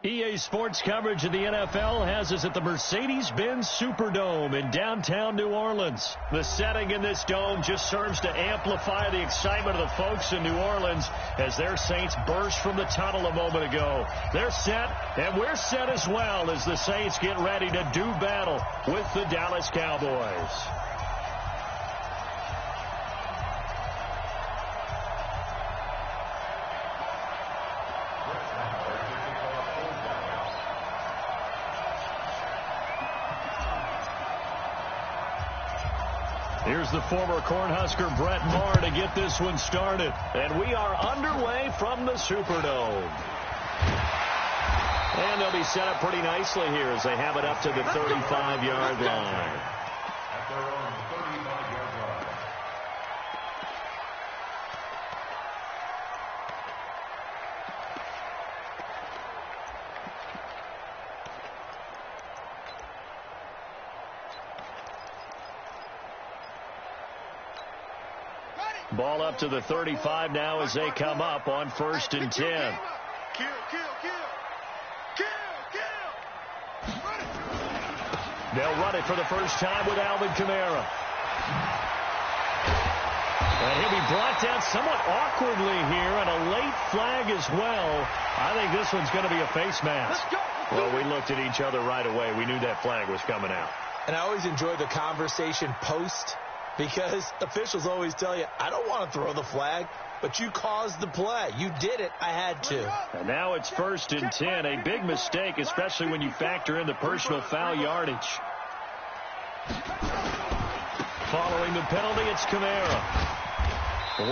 EA Sports coverage of the NFL has us at the Mercedes-Benz Superdome in downtown New Orleans. The setting in this dome just serves to amplify the excitement of the folks in New Orleans as their Saints burst from the tunnel a moment ago. They're set, and we're set as well as the Saints get ready to do battle with the Dallas Cowboys. Here's the former Cornhusker Brett Maher to get this one started. And we are underway from the Superdome. And they'll be set up pretty nicely here as they have it up to the 35-yard line. At their own 35-yard line. Ball up to the 35 now as they come up on 1st and 10. They'll run it for the first time with Alvin Kamara. And he'll be brought down somewhat awkwardly here, and a late flag as well. I think this one's going to be a face mask. Well, we looked at each other right away. We knew that flag was coming out. And I always enjoy the conversation post, because officials always tell you, I don't want to throw the flag, but you caused the play. You did it. I had to. And now it's 1st and 10. A big mistake, especially when you factor in the personal foul yardage. Following the penalty, it's Kamara.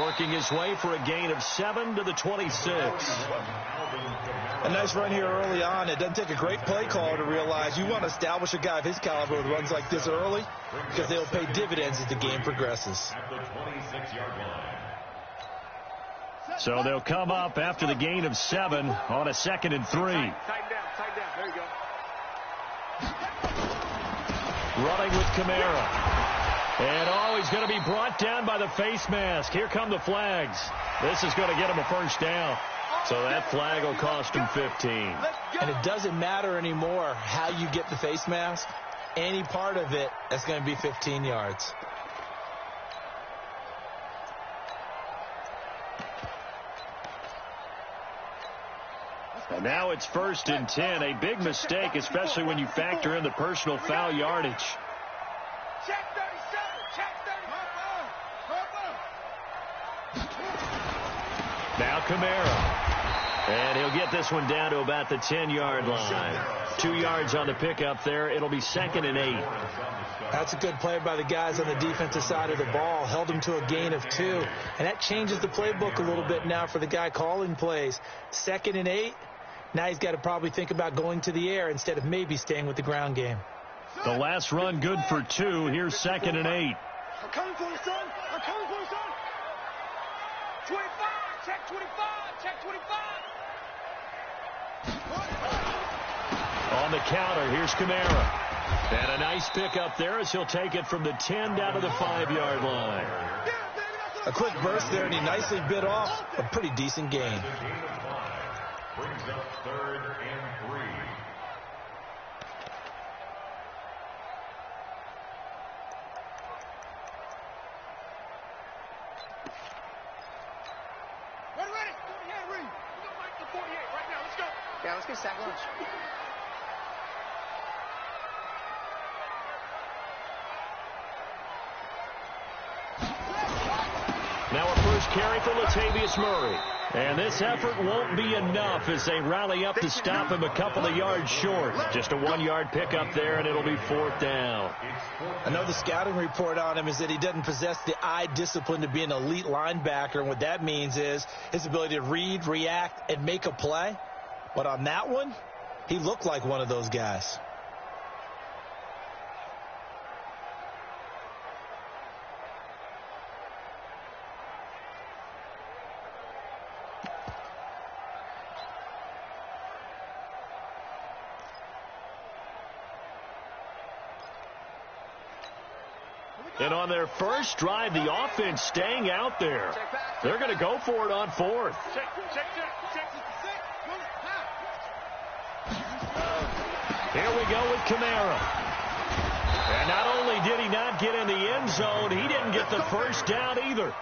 Working his way for a gain of 7 to the 26. A nice run here early on. It doesn't take a great play caller to realize you want to establish a guy of his caliber with runs like this early, because they'll pay dividends as the game progresses. At the 26-yard line. So they'll come up after the gain of 7 on a 2nd and 3. Tighten down. There you go. Running with Kamara. And he's going to be brought down by the face mask. Here come the flags. This is going to get him a first down. So that flag will cost him 15. And it doesn't matter anymore how you get the face mask. Any part of it, that's going to be 15 yards. And now it's 1st and 10. A big mistake, especially when you factor in the personal foul yardage. Check 37. Check 30. Now Kamara. And he'll get this one down to about the 10-yard line. 2 yards on the pickup there. It'll be 2nd and 8. That's a good play by the guys on the defensive side of the ball. Held him to a gain of 2. And that changes the playbook a little bit now for the guy calling plays. 2nd and 8. Now he's got to probably think about going to the air instead of maybe staying with the ground game. The last run good for 2. Here's 2nd and 8. I'm coming for you, son. I'm coming for you, son. 25. Check 25. Check 25. On the counter, here's Kamara. And a nice pickup there as he'll take it from the 10 down to the 5-yard line. A quick burst there, and he nicely bit off a pretty decent gain. Brings up 3rd and 3. Ready. Go ahead, Reed. We're going to the 48 right now. Let's go. Yeah, let's get sack lunch. Now a first carry for Latavius Murray. And this effort won't be enough as they rally up to stop him a couple of yards short. Just a 1-yard pickup there, and it'll be 4th down. I know the scouting report on him is that he doesn't possess the eye discipline to be an elite linebacker. And what that means is his ability to read, react, and make a play. But on that one, he looked like one of those guys. And on their first drive, the offense staying out there. They're going to go for it on 4th. Here we go with Kamara. And not only did he not get in the end zone, he didn't get the first down either.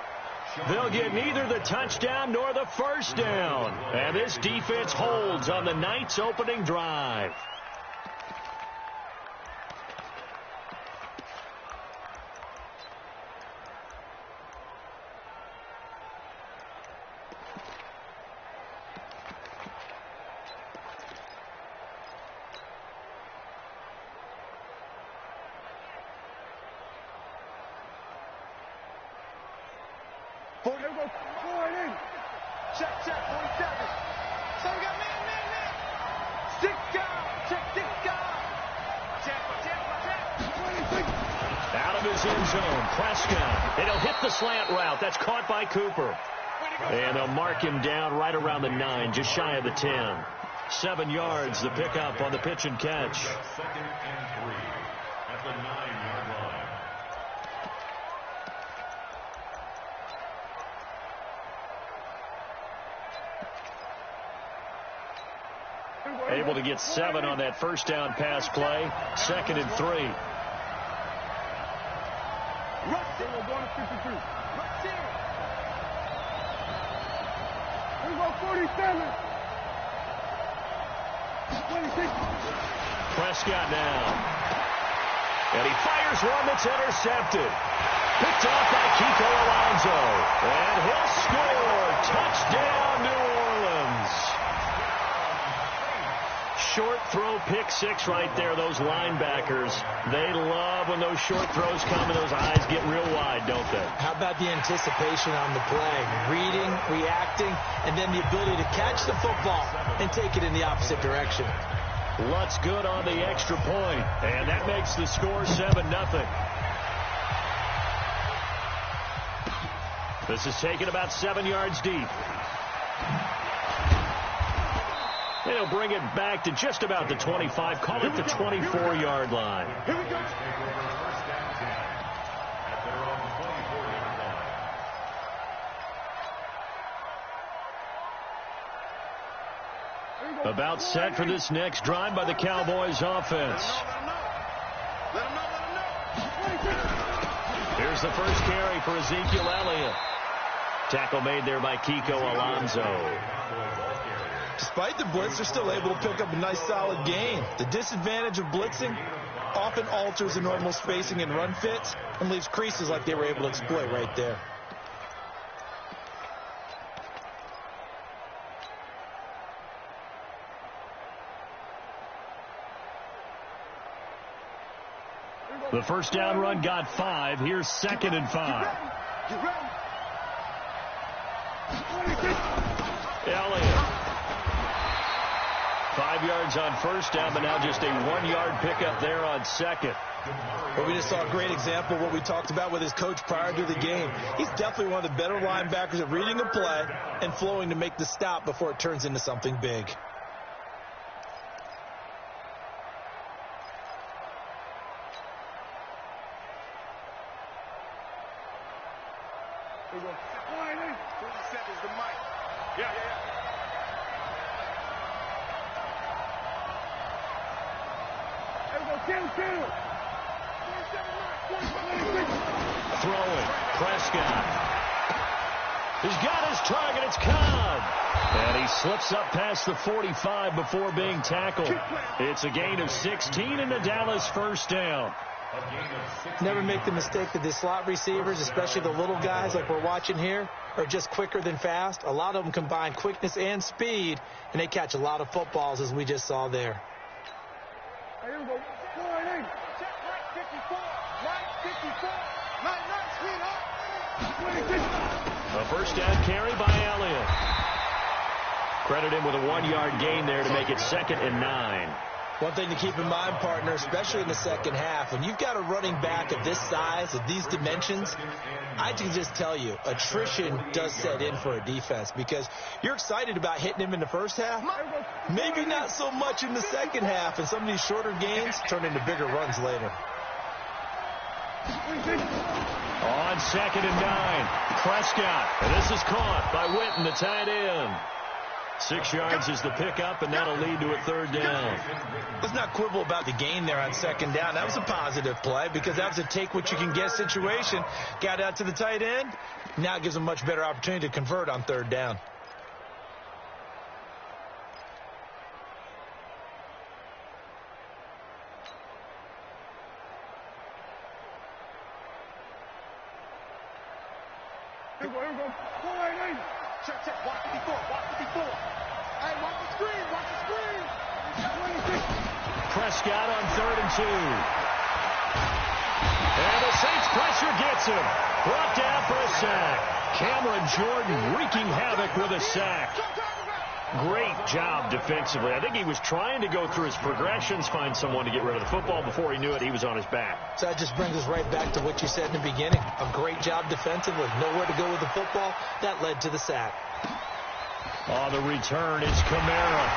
They'll get neither the touchdown nor the first down. And this defense holds on the Knights' opening drive. Check, 47. So we got man. 6 guard. Check 6 guard. Check. 26. Out of his end zone, Prescott. And he'll hit the slant route. That's caught by Cooper. And they'll mark him down right around the 9, just shy of the 10. 7 yards, the pickup on the pitch and catch. 2nd and 3 at the 9-yard line. Able to get 7 on that first down pass play. 2nd and 3. Rush it. We're going to 53. Rush it. We go 47. 26. Prescott now. And he fires one that's intercepted. Picked off by Kiko Alonso. And he'll score. Touchdown, New Orleans. Short throw, pick 6 right there. Those linebackers, they love when those short throws come and those eyes get real wide, don't they? How about the anticipation on the play? Reading, reacting, and then the ability to catch the football and take it in the opposite direction. Lutz good on the extra point, and that makes the score 7-0. This is taken about 7 yards deep. And he'll bring it back to just about the 25. Call it the 24-yard line. Here we go. First down 10 at their own 24-yard line. About set for this next drive by the Cowboys offense. Let him know. Here's the first carry for Ezekiel Elliott. Tackle made there by Kiko Alonso. Despite the blitz, they're still able to pick up a nice solid gain. The disadvantage of blitzing often alters the normal spacing and run fits and leaves creases like they were able to exploit right there. The first down run got 5. Here's 2nd and 5. Get ready. Elliott. 5 yards on first down, but now just a 1-yard pickup there on 2nd. But we just saw a great example of what we talked about with his coach prior to the game. He's definitely one of the better linebackers at reading a play and flowing to make the stop before it turns into something big. Here we go. 47 is the mic. Yeah. Here we go. Kill. 27. Throwing. Prescott. He's got his target. It's Cobb. And he slips up past the 45 before being tackled. It's a gain of 16 and the Dallas first down. Never make the mistake that the slot receivers, especially the little guys like we're watching here, are just quicker than fast. A lot of them combine quickness and speed, and they catch a lot of footballs, as we just saw there. Here we go. 48. Check right 54. Right 54. Right, sweetheart. A first down carry by Elliott. Credit him with a 1-yard gain there to make it 2nd and 9. One thing to keep in mind, partner, especially in the second half, when you've got a running back of this size, of these dimensions, I can just tell you, attrition does set in for a defense because you're excited about hitting him in the first half. Maybe not so much in the second half, and some of these shorter gains turn into bigger runs later. On 2nd and 9, Prescott. And this is caught by Witten, the tight end. 6 yards is the pickup, and that'll lead to a third down. Let's not quibble about the gain there on second down. That was a positive play because that was a take-what-you-can-get situation. Got out to the tight end. Now it gives them a much better opportunity to convert on third down. Here we go. Check. Watch 54. Hey, watch the screen. Prescott on 3rd and 2. And the Saints pressure gets him. Brought down for a sack. Cameron Jordan wreaking havoc with a sack. Great job defensively. I think he was trying to go through his progressions, find someone to get rid of the football. Before he knew it, he was on his back. So that just brings us right back to what you said in the beginning. A great job defensively. Nowhere to go with the football. That led to the sack. On the return, it's Kamara.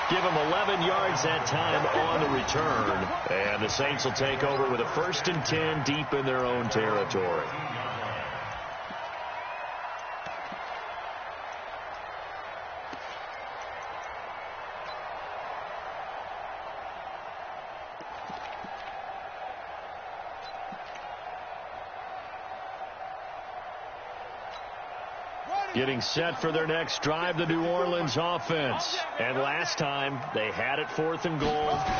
Give him 11 yards that time on the return. And the Saints will take over with a 1st and 10 deep in their own territory. Getting set for their next drive, the New Orleans offense. And last time, they had it 4th and goal,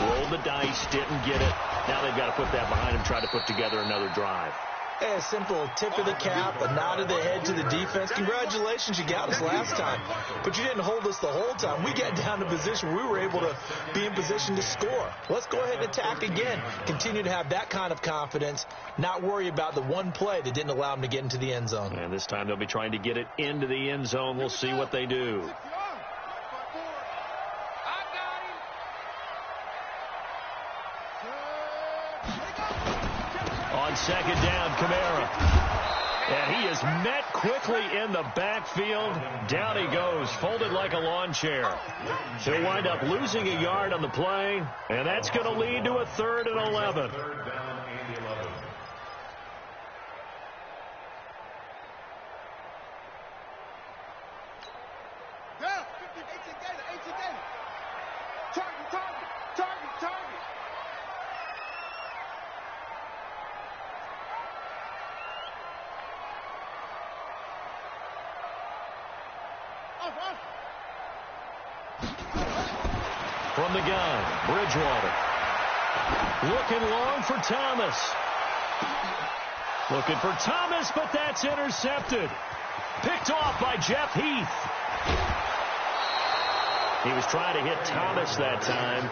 rolled the dice, didn't get it. Now they've got to put that behind them, try to put together another drive. A simple tip of the cap, a nod of the head to the defense. Congratulations, you got us last time. But you didn't hold us the whole time. We got down to position where we were able to be in position to score. Let's go ahead and attack again. Continue to have that kind of confidence, not worry about the one play that didn't allow them to get into the end zone. And this time they'll be trying to get it into the end zone. We'll see what they do. On second down, Kamara. And he is met quickly in the backfield. Down he goes, folded like a lawn chair. He'll wind up losing a yard on the play, and that's going to lead to a 3rd and 11. From the gun, Bridgewater. Looking long for Thomas. Looking for Thomas, but that's intercepted. Picked off by Jeff Heath. He was trying to hit Thomas that time.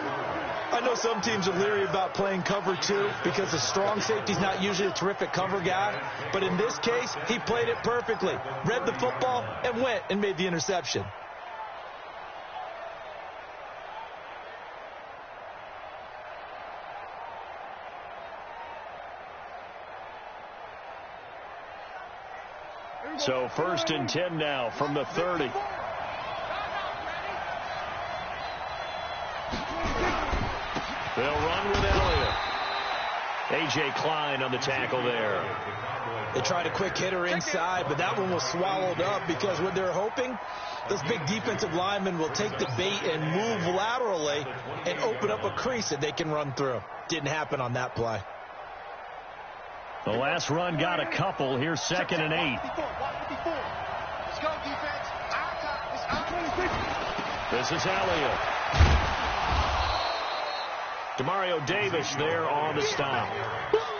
I know some teams are leery about playing cover 2 because the strong safety's not usually a terrific cover guy. But in this case, he played it perfectly. Read the football and went and made the interception. So 1st and 10 now from the 30. They'll run with Elliott. A.J. Klein on the tackle there. They tried a quick hitter inside, but that one was swallowed up because what they're hoping, those big defensive linemen will take the bait and move laterally and open up a crease that they can run through. Didn't happen on that play. The last run got a couple. Here's 2nd and 8. Let's go, defense. This is Elliott. Demario Davis there on the stop.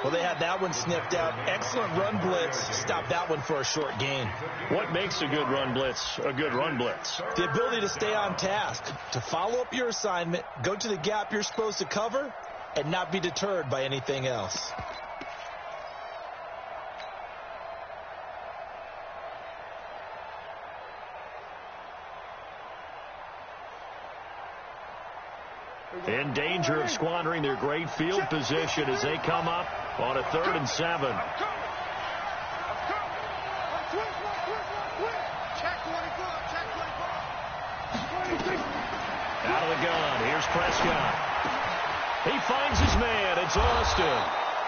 Well, they had that one sniffed out. Excellent run blitz. Stopped that one for a short gain. What makes a good run blitz a good run blitz? The ability to stay on task, to follow up your assignment, go to the gap you're supposed to cover, and not be deterred by anything else. In danger of squandering their great field position as they come up on a 3rd and 7. Out of the gun. Here's Prescott. He finds his man. It's Austin.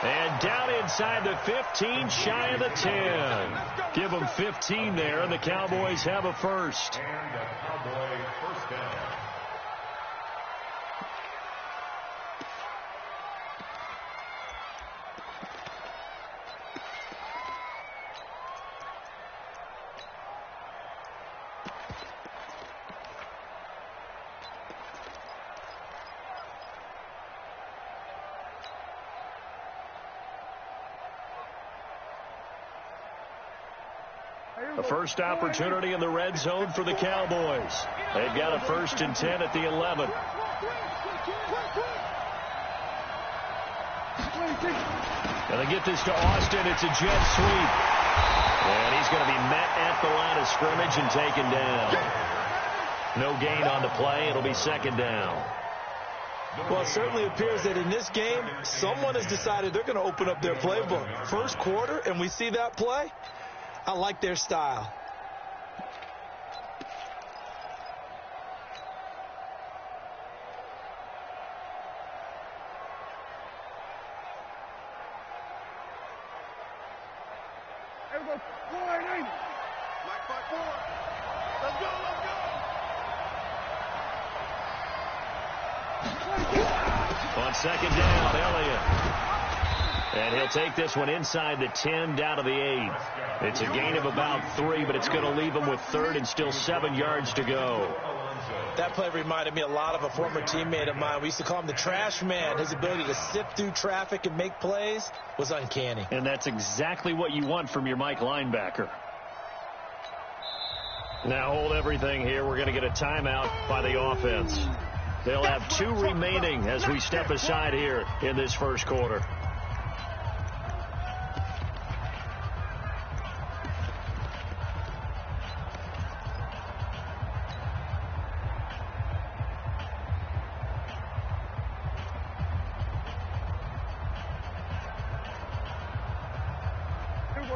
And down inside the 15, shy of the 10. Give them 15 there, and the Cowboys have a first. And a Cowboy first down. A first opportunity in the red zone for the Cowboys. They've got a 1st and 10 at the 11. Gonna get this to Austin. It's a jet sweep. And he's going to be met at the line of scrimmage and taken down. No gain on the play. It'll be 2nd down. Well, it certainly appears that in this game, someone has decided they're going to open up their playbook. First quarter, and we see that play. I like their style. Everybody, 480. Black 5-4. Let's go, let's go. On 2nd down, Elliott. And he'll take this one inside the 10, down to the 8. It's a gain of about 3, but it's going to leave him with 3rd and still 7 yards to go. That play reminded me a lot of a former teammate of mine. We used to call him the trash man. His ability to sift through traffic and make plays was uncanny. And that's exactly what you want from your Mike linebacker. Now hold everything here. We're going to get a timeout by the offense. They'll have 2 remaining as we step aside here in this first quarter.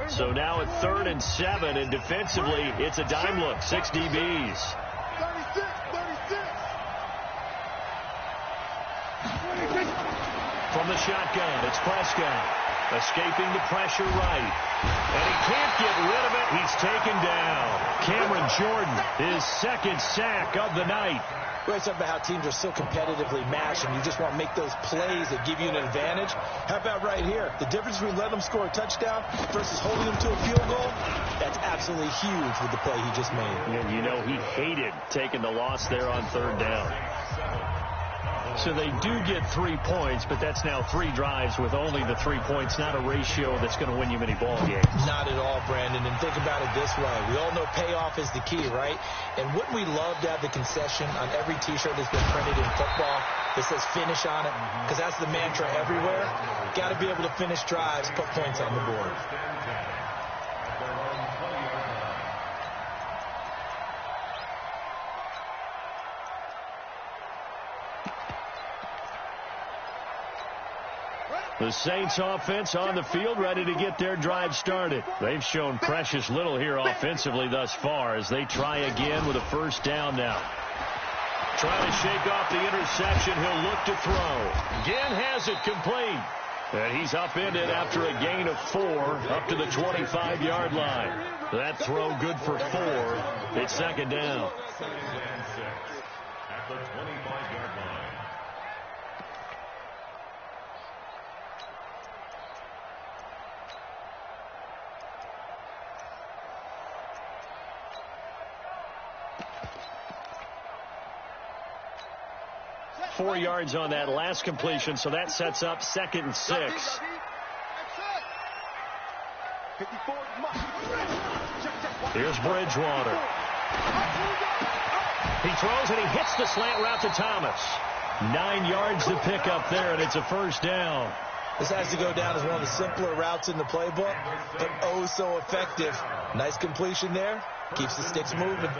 So now at 3rd and 7, and defensively, it's a dime look. 6 DBs. 36. From the shotgun, it's Prescott. Escaping the pressure right. And he can't get rid of it. He's taken down. Cameron Jordan, his 2nd sack of the night. Great stuff about how teams are so competitively matched, and you just want to make those plays that give you an advantage. How about right here? The difference between letting them score a touchdown versus holding them to a field goal, that's absolutely huge with the play he just made. And you know he hated taking the loss there on 3rd down. So they do get 3 points, but that's now 3 drives with only the 3 points, not a ratio that's going to win you many ball games. Not at all, Brandon. And think about it this way. We all know payoff is the key, right? And wouldn't we love to have the concession on every T-shirt that's been printed in football that says finish on it? Because that's the mantra everywhere. Got to be able to finish drives, put points on the board. The Saints offense on the field, ready to get their drive started. They've shown precious little here offensively thus far as they try again with a 1st down now. Trying to shake off the interception. He'll look to throw. Again has it complete. And he's upended after a gain of 4 up to the 25-yard line. That throw good for 4. It's 2nd down. At the 25-yard line. Four yards on that last completion, so that sets up 2nd and 6. Here's Bridgewater. He throws and he hits the slant route to Thomas. 9 yards to pick up there, and it's a 1st down. This has to go down as one of the simpler routes in the playbook, but oh so effective. Nice completion there. Keeps the sticks moving.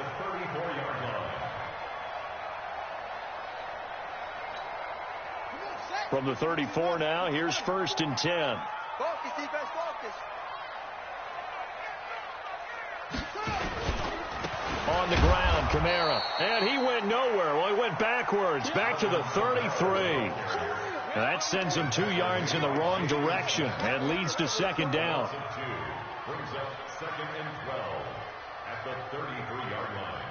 From the 34 now, here's 1st and 10. Focus, defense, focus. On the ground, Kamara. And he went nowhere. Well, he went backwards, back to the 33. And that sends them 2 yards in the wrong direction and leads to second down. Brings up 2nd and 12 at the 33-yard line.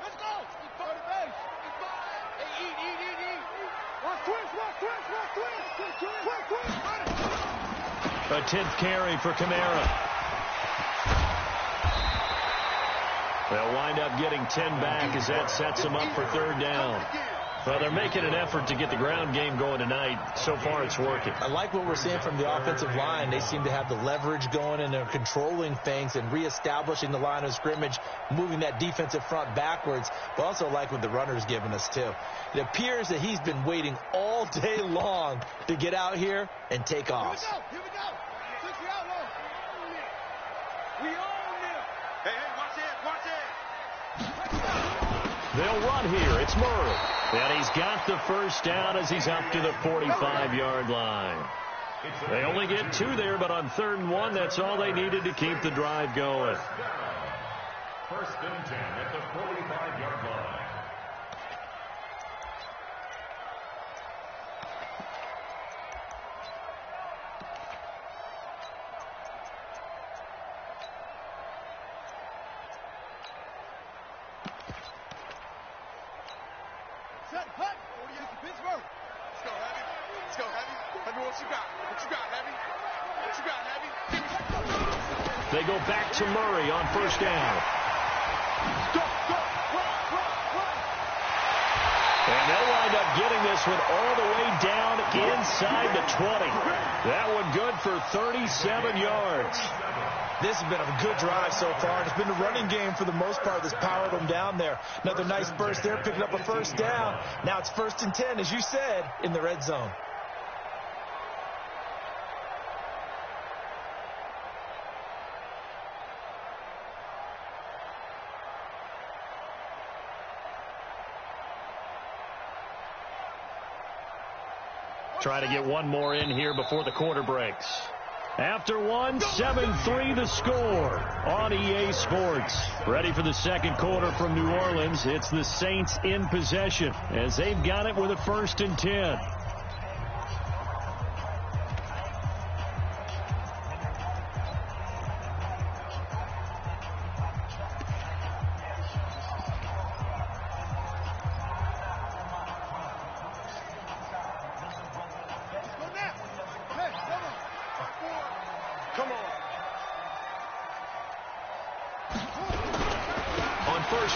Let's go. Eat for the base. Eat for it. Hey, eat. Watch twist. A 10th carry for Kamara. They'll wind up getting 10 back as that sets them up for 3rd down. Well, they're making an effort to get the ground game going tonight. So far, it's working. I like what we're seeing from the offensive line. They seem to have the leverage going, and they're controlling things and reestablishing the line of scrimmage, moving that defensive front backwards. But also like what the runner's giving us, too. It appears that he's been waiting all day long to get out here and take off. Here we go. Took you out long. We own them. Hey, watch it. They'll run here. It's Murray. And he's got the first down as he's up to the 45-yard line. They only get 2 there, but on 3rd and 1, that's all they needed to keep the drive going. 1st and 10 at the 45-yard line. Set, hut. 48 to Pittsburgh. Let's go, Heavy. Heavy, what you got? Heavy? What you got, Heavy? They go back to Murray on 1st down. Go. Run. And they'll wind up getting this one all the way down inside the 20. That one good for 37 yards. This has been a good drive so far. It's been the running game for the most part that's powered them down there. Another nice burst there, picking up a 1st down. Now it's 1st and 10, as you said, in the red zone. Try to get one more in here before the quarter breaks. After 1, 7-3 the score on EA Sports. Ready for the 2nd quarter from New Orleans. It's the Saints in possession as they've got it with a 1st and 10.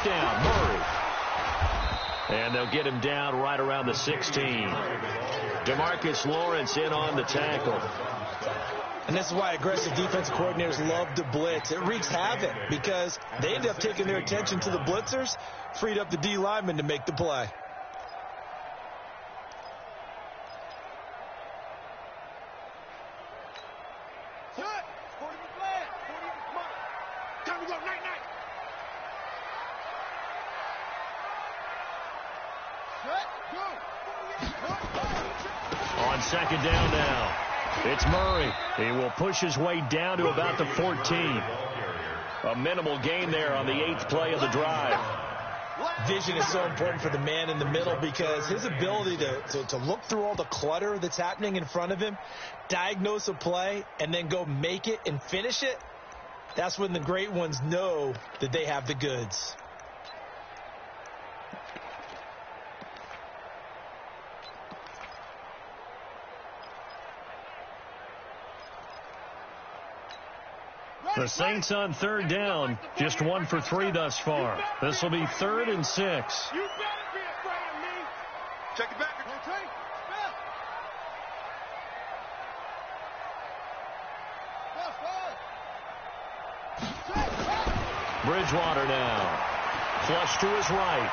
Down, Murray. And they'll get him down right around the 16. DeMarcus Lawrence in on the tackle. And this is why aggressive defensive coordinators love to blitz. It wreaks havoc because they end up taking their attention to the blitzers, freed up the D lineman to make the play. On 2nd down now, it's Murray. He will push his way down to about the 14. A minimal gain there on the 8th play of the drive. Vision is so important for the man in the middle because his ability to look through all the clutter that's happening in front of him, diagnose a play, and then go make it and finish it, that's when the great ones know that they have the goods. The Saints on 3rd down, just 1 for 3 thus far. This will be 3rd and 6. You better be afraid of me. Check it back. Bridgewater now. Flush to his right.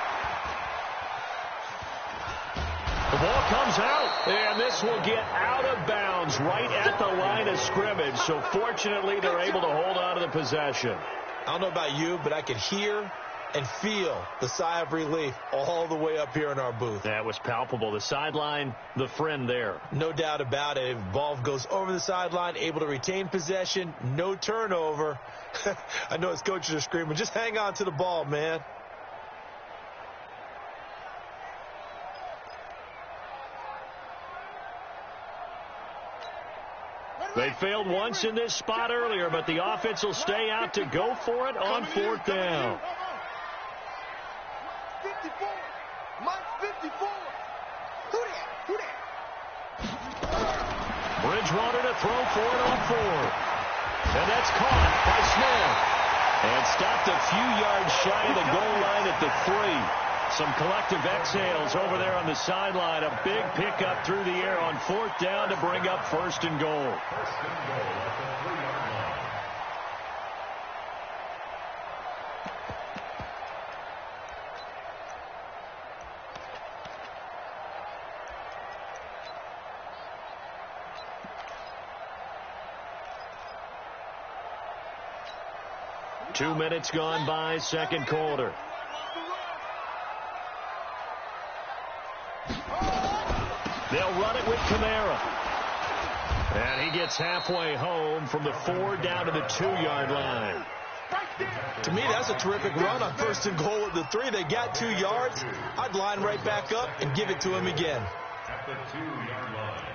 The ball comes out, and this will get out of bounds right at the line of scrimmage. So fortunately, they're able to hold on to the possession. I don't know about you, but I could hear and feel the sigh of relief all the way up here in our booth. That was palpable. The sideline, the friend there. No doubt about it. If ball goes over the sideline, able to retain possession, no turnover. I know his coaches are screaming, just hang on to the ball, man. They failed once in this spot earlier, but the offense will stay out to go for it on fourth down. 54. Mike 54. Who that? Bridgewater to throw for it on fourth. And that's caught by Smith. And stopped a few yards shy of the goal line at the 3. Some collective exhales over there on the sideline. A big pickup through the air on fourth down to bring up first and goal. First and goal at the 3-yard line. Two minutes gone by, second quarter. They'll run it with Kamara. And he gets halfway home from the 4 down to the 2-yard line. To me, that's a terrific run on first and goal at the 3. They got 2 yards. I'd line right back up and give it to him again. At the 2-yard line.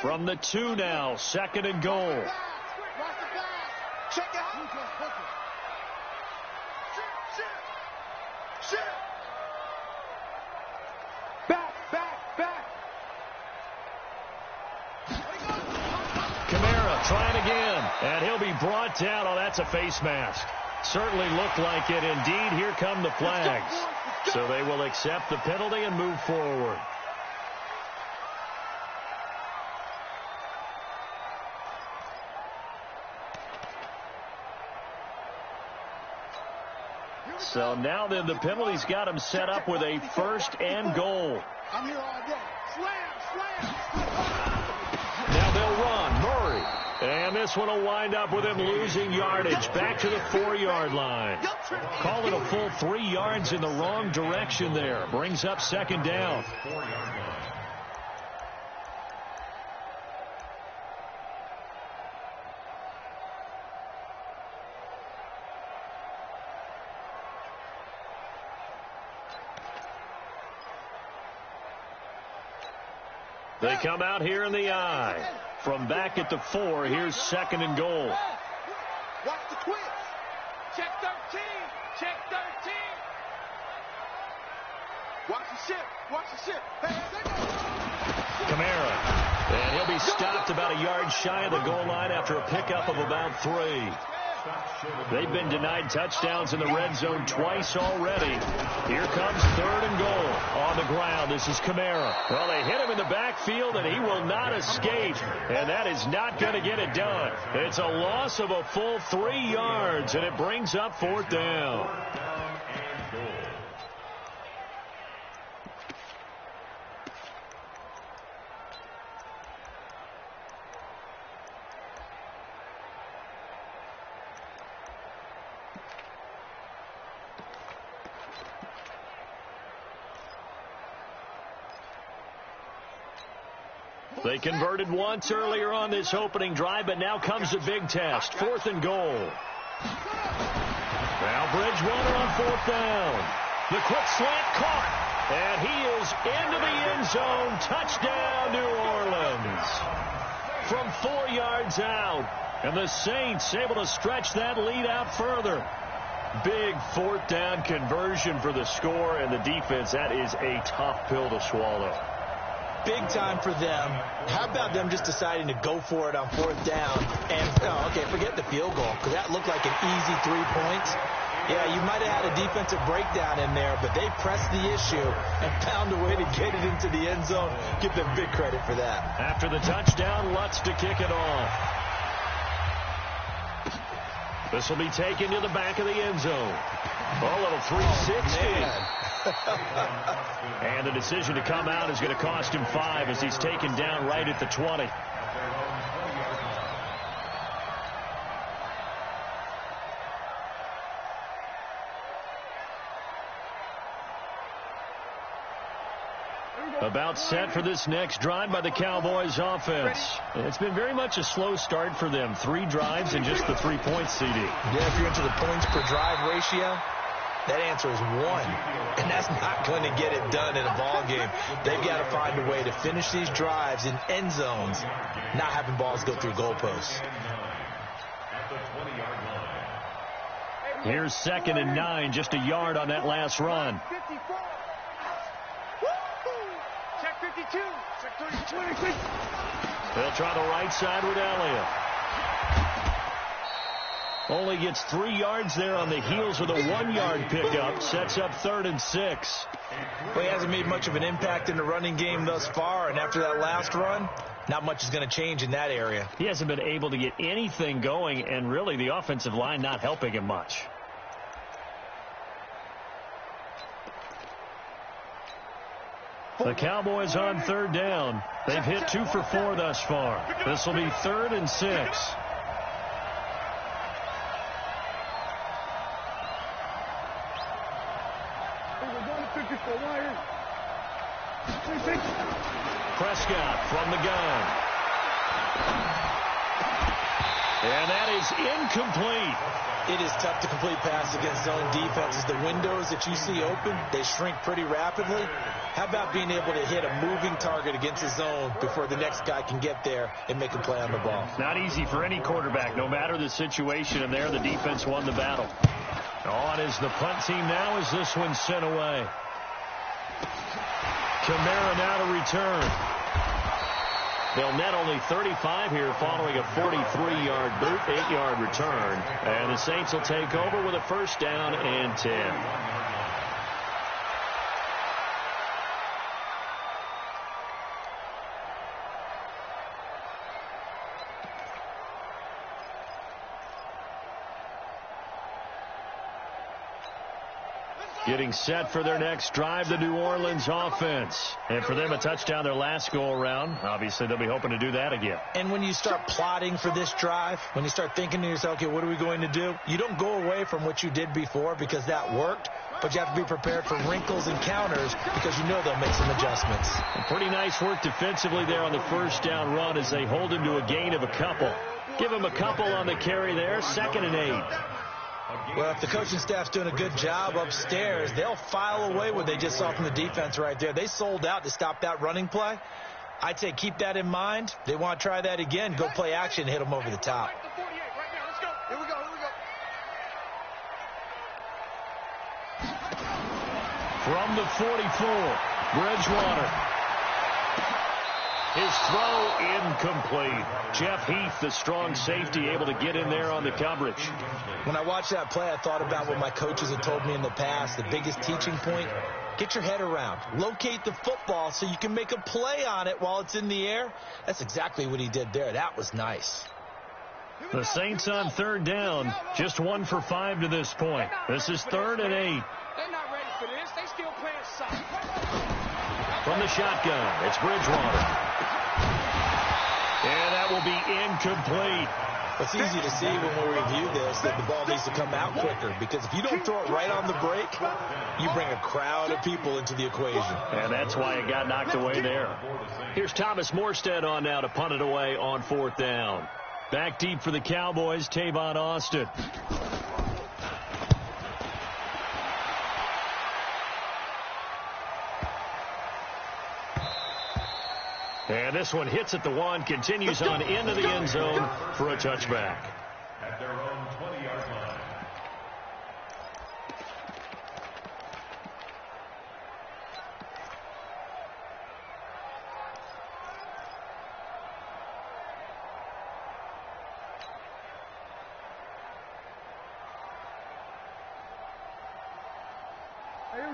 From the 2 now, second and goal. Watch the pass. Check it out. Shit. Back. Kamara trying again, and he'll be brought down. Oh, that's a face mask. Certainly looked like it. Indeed, here come the flags. So they will accept the penalty and move forward. So now then the penalty's got him set up with a first and goal. I'm here all day. Slam. Now they'll run. Murray. And this one will wind up with him losing yardage back to the 4-yard line. Call it a full 3 yards in the wrong direction there. Brings up second down. 4-yard line. They come out here in the eye. From back at the 4, here's second and goal. Watch the twist. Check 13. Watch the ship. Kamara. And he'll be stopped about a yard shy of the goal line after a pickup of about 3. They've been denied touchdowns in the red zone twice already. Here comes third and goal on the ground. This is Kamara. Well, they hit him in the backfield, and he will not escape. And that is not going to get it done. It's a loss of a full 3 yards, and it brings up fourth down. They converted once earlier on this opening drive, but now comes the big test. Fourth and goal. Now Bridgewater on fourth down. The quick slant caught. And he is into the end zone. Touchdown, New Orleans. From 4 yards out. And the Saints able to stretch that lead out further. Big fourth down conversion for the score, and the defense, that is a tough pill to swallow. Big time for them. How about them just deciding to go for it on fourth down? And, forget the field goal, because that looked like an easy 3 points. Yeah, you might have had a defensive breakdown in there, but they pressed the issue and found a way to get it into the end zone. Give them big credit for that. After the touchdown, Lutz to kick it off. This will be taken to the back of the end zone. A little 360. And the decision to come out is going to cost him 5 as he's taken down right at the 20. About set for this next drive by the Cowboys offense. It's been very much a slow start for them. 3 drives and just the 3 points, CD. Yeah, if you're into the points per drive ratio, that answer is 1. And that's not going to get it done in a ball game. They've got to find a way to finish these drives in end zones, not having balls go through goalposts. Here's 2nd and 9, just a yard on that last run. Check 52. Check 20. They'll try the right side with Elliott. Only gets 3 yards there on the heels of the 1-yard pickup. Sets up 3rd and 6. Well, he hasn't made much of an impact in the running game thus far, and after that last run, not much is going to change in that area. He hasn't been able to get anything going, and really the offensive line not helping him much. The Cowboys on 3rd down. They've hit 2 for 4 thus far. This will be 3rd and 6. Prescott from the gun. And that is incomplete. It is tough to complete pass against zone defenses. The windows that you see open, they shrink pretty rapidly. How about being able to hit a moving target against a zone before the next guy can get there and make a play on the ball? Not easy for any quarterback, no matter the situation. And there, the defense won the battle. On is the punt team now as this one's sent away. Kamara now to return. They'll net only 35 here following a 43-yard boot, 8-yard return. And the Saints will take over with a 1st down and 10. Getting set for their next drive, the New Orleans offense. And for them, a touchdown their last go-around. Obviously, they'll be hoping to do that again. And when you start plotting for this drive, when you start thinking to yourself, okay, what are we going to do? You don't go away from what you did before because that worked, but you have to be prepared for wrinkles and counters because you know they'll make some adjustments. And pretty nice work defensively there on the 1st down run as they hold him to a gain of a couple. Give him a couple on the carry there, 2nd and 8. Well, if the coaching staff's doing a good job upstairs, they'll file away what they just saw from the defense right there. They sold out to stop that running play. I'd say keep that in mind. They want to try that again. Go play action, hit them over the top. Here we go. From the 44, Bridgewater. His throw incomplete. Jeff Heath, the strong safety, able to get in there on the coverage. When I watched that play, I thought about what my coaches had told me in the past. The biggest teaching point, get your head around. Locate the football so you can make a play on it while it's in the air. That's exactly what he did there. That was nice. The Saints on 3rd down, just 1 for 5 to this point. This is 3rd and 8. They're not ready for this. They still playing soft. From the shotgun, it's Bridgewater. And that will be incomplete. It's easy to see when we review this that the ball needs to come out quicker because if you don't throw it right on the break, you bring a crowd of people into the equation. And that's why it got knocked away there. Here's Thomas Morstead on now to punt it away on 4th down. Back deep for the Cowboys, Tavon Austin. And this one hits at the 1, continues on into the end zone for a touchback. At their own 20-yard line.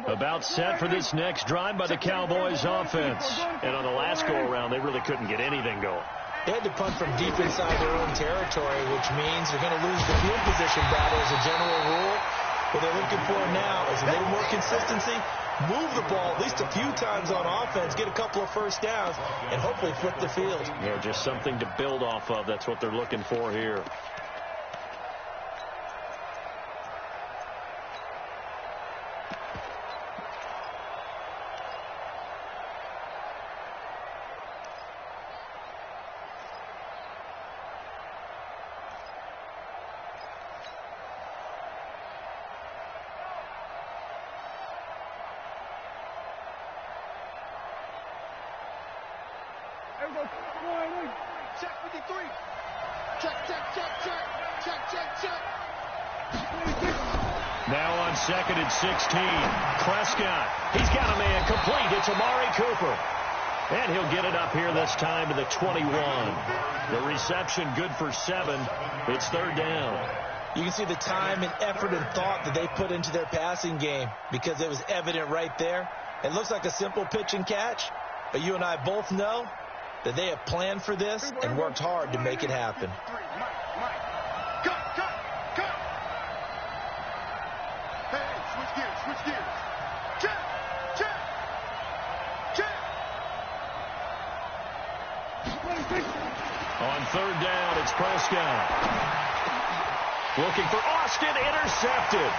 About set for this next drive by the Cowboys offense. And on the last go-around, they really couldn't get anything going. They had to punt from deep inside their own territory, which means they're going to lose the field position battle as a general rule. What they're looking for now is a little more consistency, move the ball at least a few times on offense, get a couple of first downs, and hopefully flip the field. Yeah, just something to build off of. That's what they're looking for here. Check 53. Check. Now on 2nd and 16. Prescott. He's got a man complete. It's Amari Cooper. And he'll get it up here this time to the 21. The reception good for 7. It's 3rd down. You can see the time and effort and thought that they put into their passing game because it was evident right there. It looks like a simple pitch and catch, but you and I both know that they have planned for this and worked hard to make it happen. Cut. Hey, switch gears. Check. On 3rd down, it's Prescott. Looking for Austin, intercepted.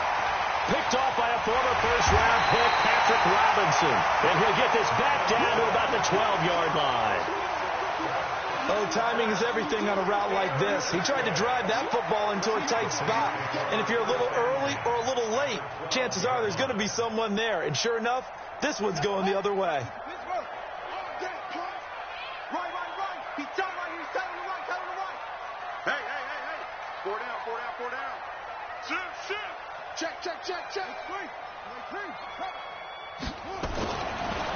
Picked off by a former first-round pick, Patrick Robinson. And he'll get this back down to about the 12-yard line. Oh, timing is everything on a route like this. He tried to drive that football into a tight spot. And if you're a little early or a little late, chances are there's going to be someone there. And sure enough, this one's going the other way. He's telling right. Hey. 4 down. Shift. Check.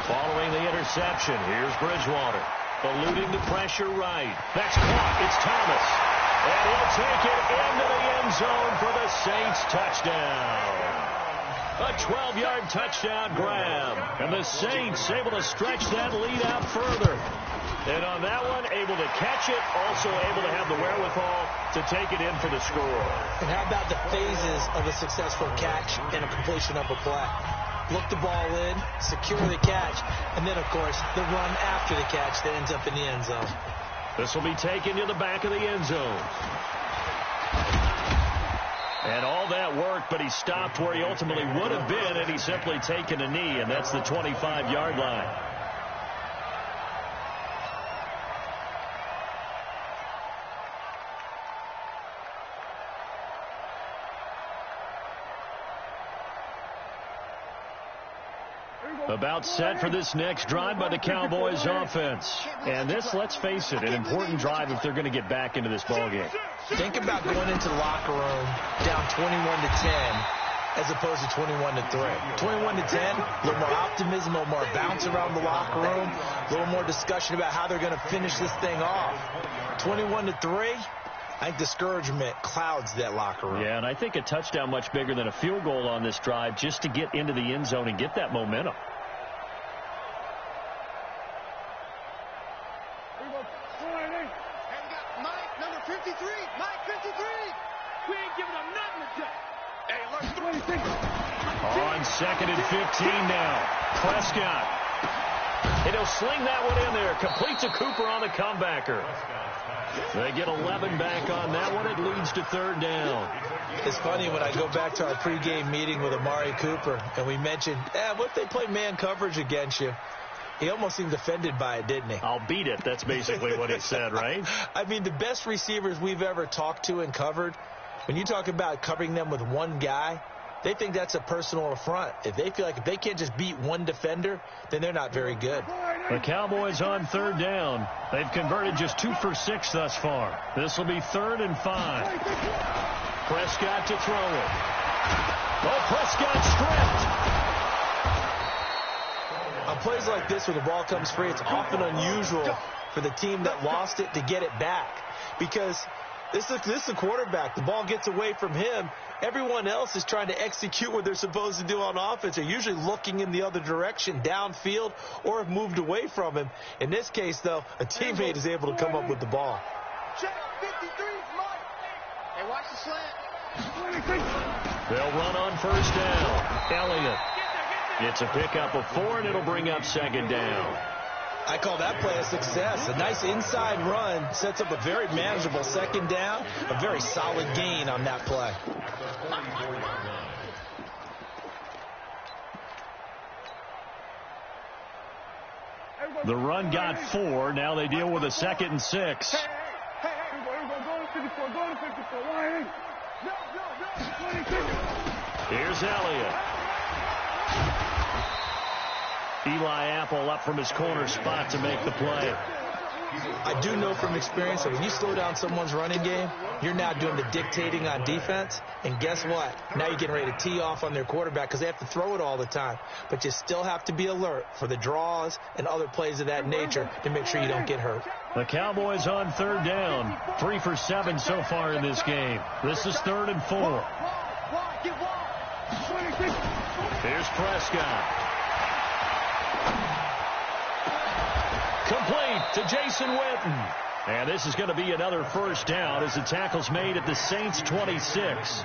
Following the interception, here's Bridgewater. Eluding the pressure right. That's caught. It's Thomas. And he'll take it into the end zone for the Saints touchdown. A 12-yard touchdown grab. And the Saints able to stretch that lead out further. And on that one, able to catch it, also able to have the wherewithal to take it in for the score. And how about the phases of a successful catch and a completion of a play? Look the ball in, secure the catch, and then, of course, the run after the catch that ends up in the end zone. This will be taken to the back of the end zone. And all that worked, but he stopped where he ultimately would have been, and he's simply taken a knee, and that's the 25-yard line. About set for this next drive by the Cowboys offense. And this, let's face it, an important drive if they're going to get back into this ballgame. Think about going into the locker room down 21-10 as opposed to 21-3. 21-10, a little more optimism, a little more bounce around the locker room, a little more discussion about how they're going to finish this thing off. 21-3, I think discouragement clouds that locker room. Yeah, and I think a touchdown much bigger than a field goal on this drive just to get into the end zone and get that momentum. On 2nd and 15 now. Prescott. And he'll sling that one in there. Complete to Cooper on the comebacker. They get 11 back on that one. It leads to 3rd down. It's funny when I go back to our pregame meeting with Amari Cooper, and we mentioned, what if they play man coverage against you? He almost seemed offended by it, didn't he? I'll beat it. That's basically what he said, right? I mean, the best receivers we've ever talked to and covered, when you talk about covering them with one guy, they think that's a personal affront. If they feel like if they can't just beat one defender, then they're not very good. The Cowboys on 3rd down. They've converted just 2 for 6 thus far. This will be 3rd and 5. Prescott to throw it. Oh, Prescott stripped. On plays like this where the ball comes free, it's often unusual for the team that lost it to get it back. Because this is the quarterback. The ball gets away from him. Everyone else is trying to execute what they're supposed to do on offense. They're usually looking in the other direction, downfield, or have moved away from him. In this case, though, a teammate is able to come up with the ball. Check 53, Mike. Hey, watch the slant. They'll run on 1st down. Elliott. It's a pickup of 4, and it'll bring up second down. I call that play a success. A nice inside run sets up a very manageable second down, a very solid gain on that play. The run got 4. Now they deal with a 2nd and 6. Hey, go to 54, go to 54. Why? No. Here's Elliott. Eli Apple up from his corner spot to make the play. I do know from experience that when you slow down someone's running game, you're now doing the dictating on defense. And guess what? Now you're getting ready to tee off on their quarterback because they have to throw it all the time. But you still have to be alert for the draws and other plays of that nature to make sure you don't get hurt. The Cowboys on 3rd down. 3 for 7 so far in this game. This is 3rd and 4. Here's Prescott. Complete to Jason Witten. And this is going to be another first down as the tackle's made at the Saints 26.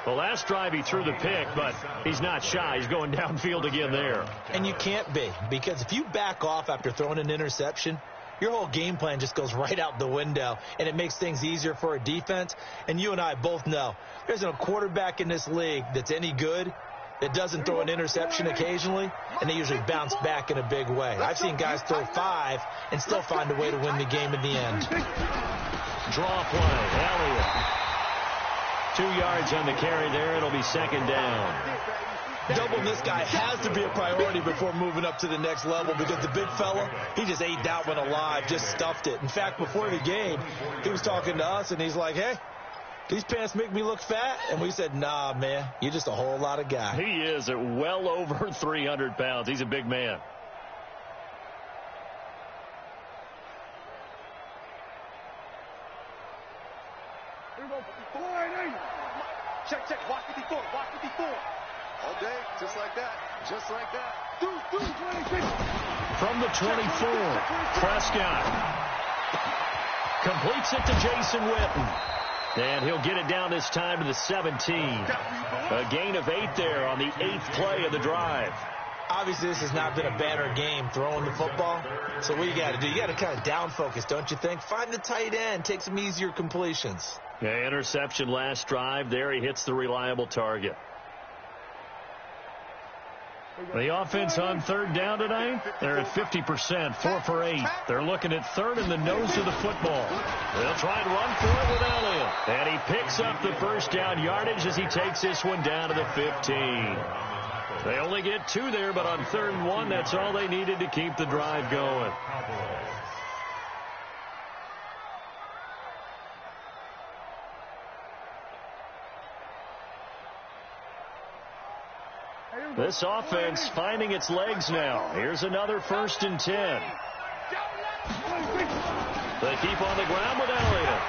The last drive he threw the pick, but he's not shy. He's going downfield again there. And you can't be, because if you back off after throwing an interception, your whole game plan just goes right out the window, and it makes things easier for a defense. And you and I both know there's a quarterback in this league that's any good that doesn't throw an interception occasionally, and they usually bounce back in a big way. I've seen guys throw 5 and still find a way to win the game in the end. Draw play, Elliott. 2 yards on the carry there. It'll be 2nd down. Doubling this guy has to be a priority before moving up to the next level because the big fella, he just ate that one alive, just stuffed it. In fact, before the game, he was talking to us, and he's like, hey, these pants make me look fat? And we said, nah, man, you're just a whole lot of guy. He is at well over 300 pounds. He's a big man. Check, watch 54, watch 54. All day, just like that, just like that. From the 24, Prescott completes it to Jason Witten. And he'll get it down this time to the 17. A gain of 8 there on the 8th play of the drive. Obviously, this has not been a banner game throwing the football. So what you got to do, you got to kind of down focus, don't you think? Find the tight end, take some easier completions. Yeah, interception last drive. There he hits the reliable target. The offense on 3rd down tonight, they're at 50%, 4 for 8. They're looking at 3rd in the nose of the football. They'll try and run for it with Elliott. And he picks up the first down yardage as he takes this one down to the 15. They only get 2 there, but on 3rd and 1, that's all they needed to keep the drive going. This offense finding its legs now. Here's another 1st and 10. They keep on the ground with Elliott.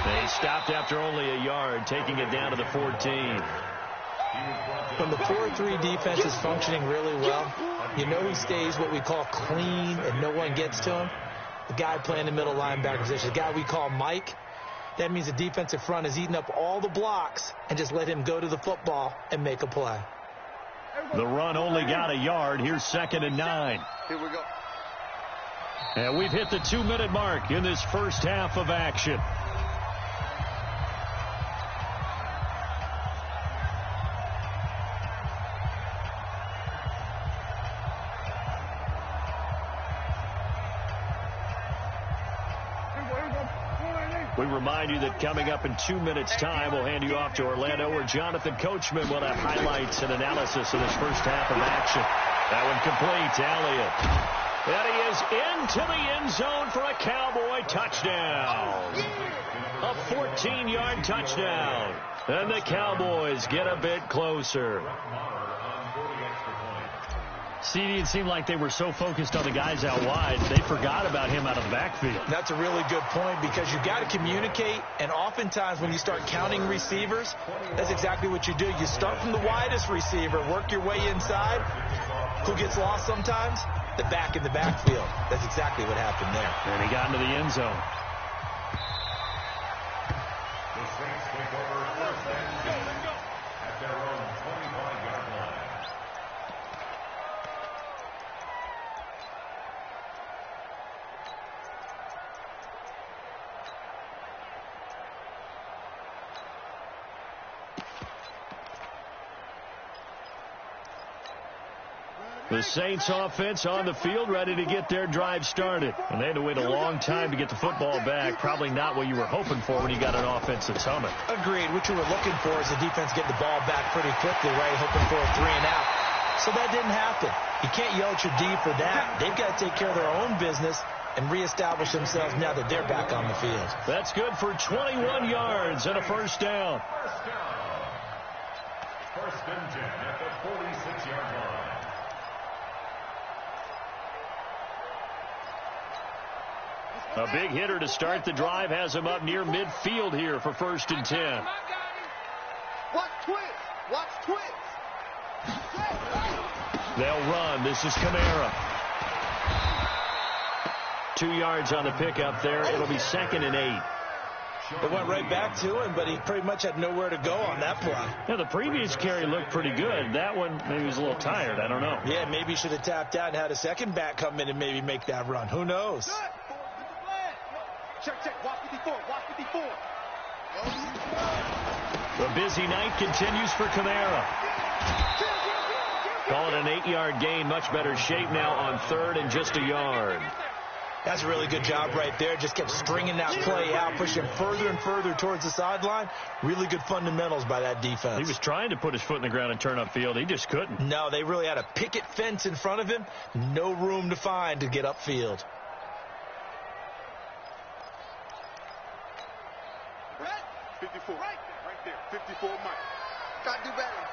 They stopped after only a yard, taking it down to the 14. When the 4-3 defense is functioning really well, you know he stays what we call clean and no one gets to him. The guy playing the middle linebacker position, the guy we call Mike, that means the defensive front is eating up all the blocks and just let him go to the football and make a play. The run only got a yard. Here's 2nd and 9. Here we go. And we've hit the 2-minute mark in this first half of action. We remind you that coming up in 2 minutes' time, we'll hand you off to Orlando, where Jonathan Coachman will have highlights and analysis of this first half of action. That one complete to Elliott. And he is into the end zone for a Cowboy touchdown. A 14-yard touchdown. And the Cowboys get a bit closer. CD, it seemed like they were so focused on the guys out wide, they forgot about him out of the backfield. That's a really good point because you got to communicate, and oftentimes when you start counting receivers, that's exactly what you do. You start from the widest receiver, work your way inside. Who gets lost sometimes? The back in the backfield. That's exactly what happened there. And he got into the end zone. The Saints take over 1st and 10 at their own 25-yard line. The Saints offense on the field, ready to get their drive started. And they had to wait a long time to get the football back. Probably not what you were hoping for when you got an offense that's humming. Agreed. What you were looking for is the defense getting the ball back pretty quickly, right? Hoping for a 3-and-out. So that didn't happen. You can't yell at your D for that. They've got to take care of their own business and reestablish themselves now that they're back on the field. That's good for 21 yards and a first down. First and 10 at the 46-yard line. A big hitter to start the drive has him up near midfield here for first and 10. Watch twins. Watch twins. They'll run. This is Kamara. 2 yards on the pickup there. It'll be 2nd and 8. They went right back to him, but he pretty much had nowhere to go on that play. Yeah, the previous carry looked pretty good. That one, maybe he was a little tired. I don't know. Yeah, maybe he should have tapped out and had a second back come in and maybe make that run. Who knows? Check. Watch 54. Watch 54. The busy night continues for Kamara. Call it an 8-yard gain. Much better shape now on 3rd and just a yard. That's a really good job right there. Just kept stringing that play out, pushing further and further towards the sideline. Really good fundamentals by that defense. He was trying to put his foot in the ground and turn upfield. He just couldn't. No, they really had a picket fence in front of him. No room to find to get upfield. Right? 54. Right there. 54, Mike. Gotta do better.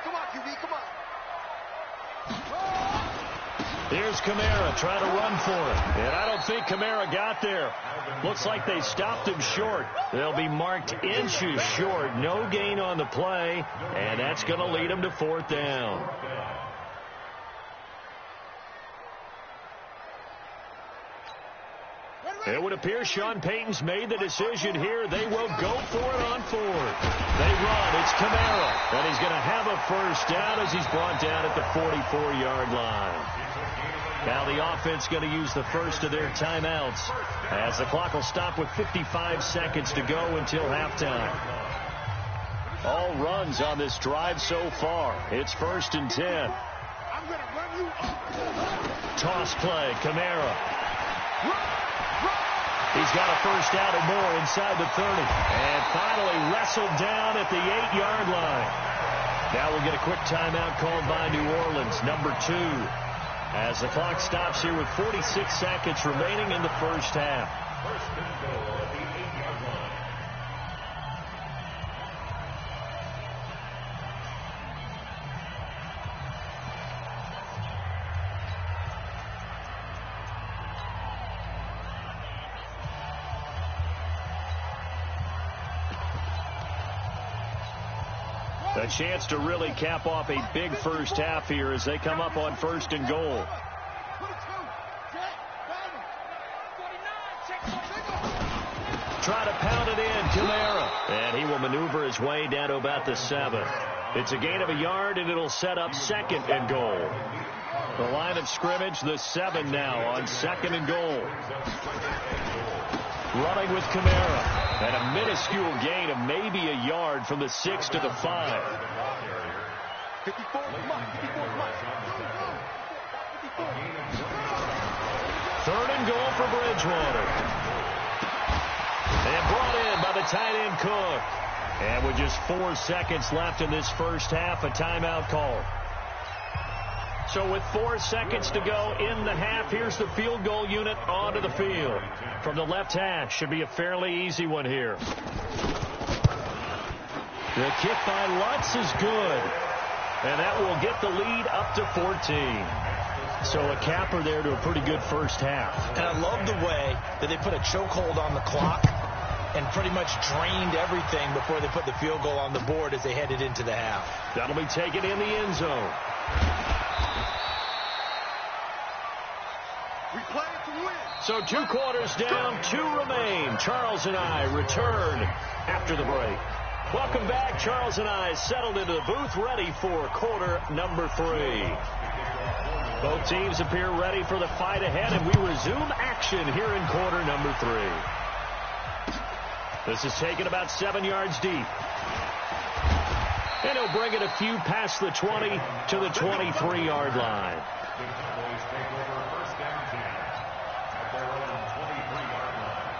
Come on, QB. Come on. Here's Kamara trying to run for it. And I don't think Kamara got there. Looks like they stopped him short. They'll be marked inches short. No gain on the play. And that's going to lead them to 4th down. It would appear Sean Payton's made the decision here. They will go for it on 4th. They run. It's Kamara. And he's going to have a first down as he's brought down at the 44-yard line. Now the offense going to use the first of their timeouts as the clock will stop with 55 seconds to go until halftime. All runs on this drive so far. It's 1st and 10. I'm going to run you. Toss play. Kamara. He's got a first down or more inside the 30. And finally wrestled down at the 8-yard line. Now we'll get a quick timeout called by New Orleans, number 2. As the clock stops here with 46 seconds remaining in the first half. First and goal at the 8-yard line. A chance to really cap off a big first half here as they come up on 1st and goal. Try to pound it in, Kamara. And he will maneuver his way down to about the 7. It's a gain of a yard, and it'll set up 2nd and goal. The line of scrimmage, the 7 now on 2nd and goal. Running with Kamara. And a minuscule gain of maybe a yard from the 6 to the 5. 54, come on. 54, come on. 3rd and goal for Bridgewater. And brought in by the tight end Cook. And with just 4 seconds left in this first half, a timeout call. So with 4 seconds to go in the half, here's the field goal unit onto the field. From the left hash, should be a fairly easy one here. The kick by Lutz is good. And that will get the lead up to 14. So a capper there to a pretty good first half. And I love the way that they put a chokehold on the clock and pretty much drained everything before they put the field goal on the board as they headed into the half. That'll be taken in the end zone. We play it to win. So 2 quarters down, 2 remain. Charles and I return after the break. Welcome back. Charles and I settled into the booth, ready for quarter number 3. Both teams appear ready for the fight ahead, and we resume action here in quarter number 3. This is taken about 7 yards deep. And he'll bring it a few past the 20 to the 23-yard line. The Cowboys take over first down 10 at their own 23-yard line.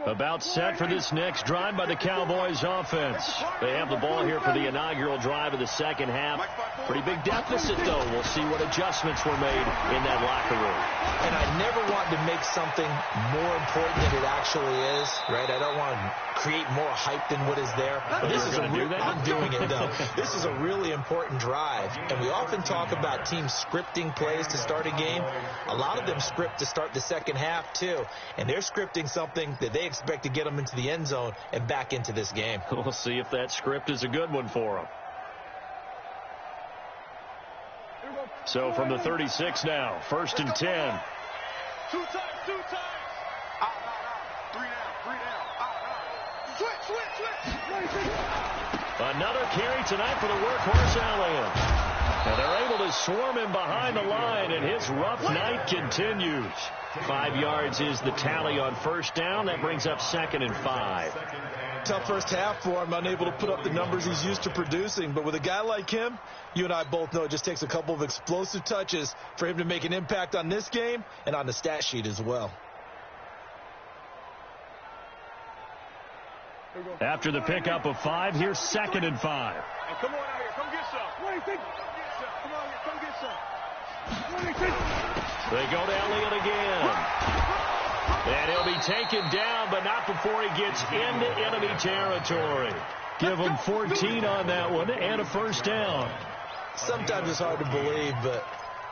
About set for this next drive by the Cowboys offense. They have the ball here for the inaugural drive of the second half. Pretty big deficit, though. We'll see what adjustments were made in that locker room. And I never want to make something more important than it actually is, right? I don't want to create more hype than what is there. But this is I'm doing it, though. This is a really important drive. And we often talk about teams scripting plays to start a game. A lot of them script to start the second half, too. And they're scripting something that they expect to get them into the end zone and back into this game. We'll see if that script is a good one for them. So from the 36 now, 1st and 10. Two times. Out. 3 down. Switch. Another carry tonight for the workhorse Elliott. And they're able to swarm him behind the line, and his rough night continues. 5 yards is the tally on first down. That brings up 2nd and 5. Tough first half for him, unable to put up the numbers he's used to producing. But with a guy like him, you and I both know it just takes a couple of explosive touches for him to make an impact on this game and on the stat sheet as well. After the pickup of 5, here's 2nd and 5. Hey, come on out here. Come get some. Come on here. Come get some. They go to Elliott again. And he'll be taken down, but not before he gets into enemy territory. Give him 14 on that one and a first down. Sometimes it's hard to believe, but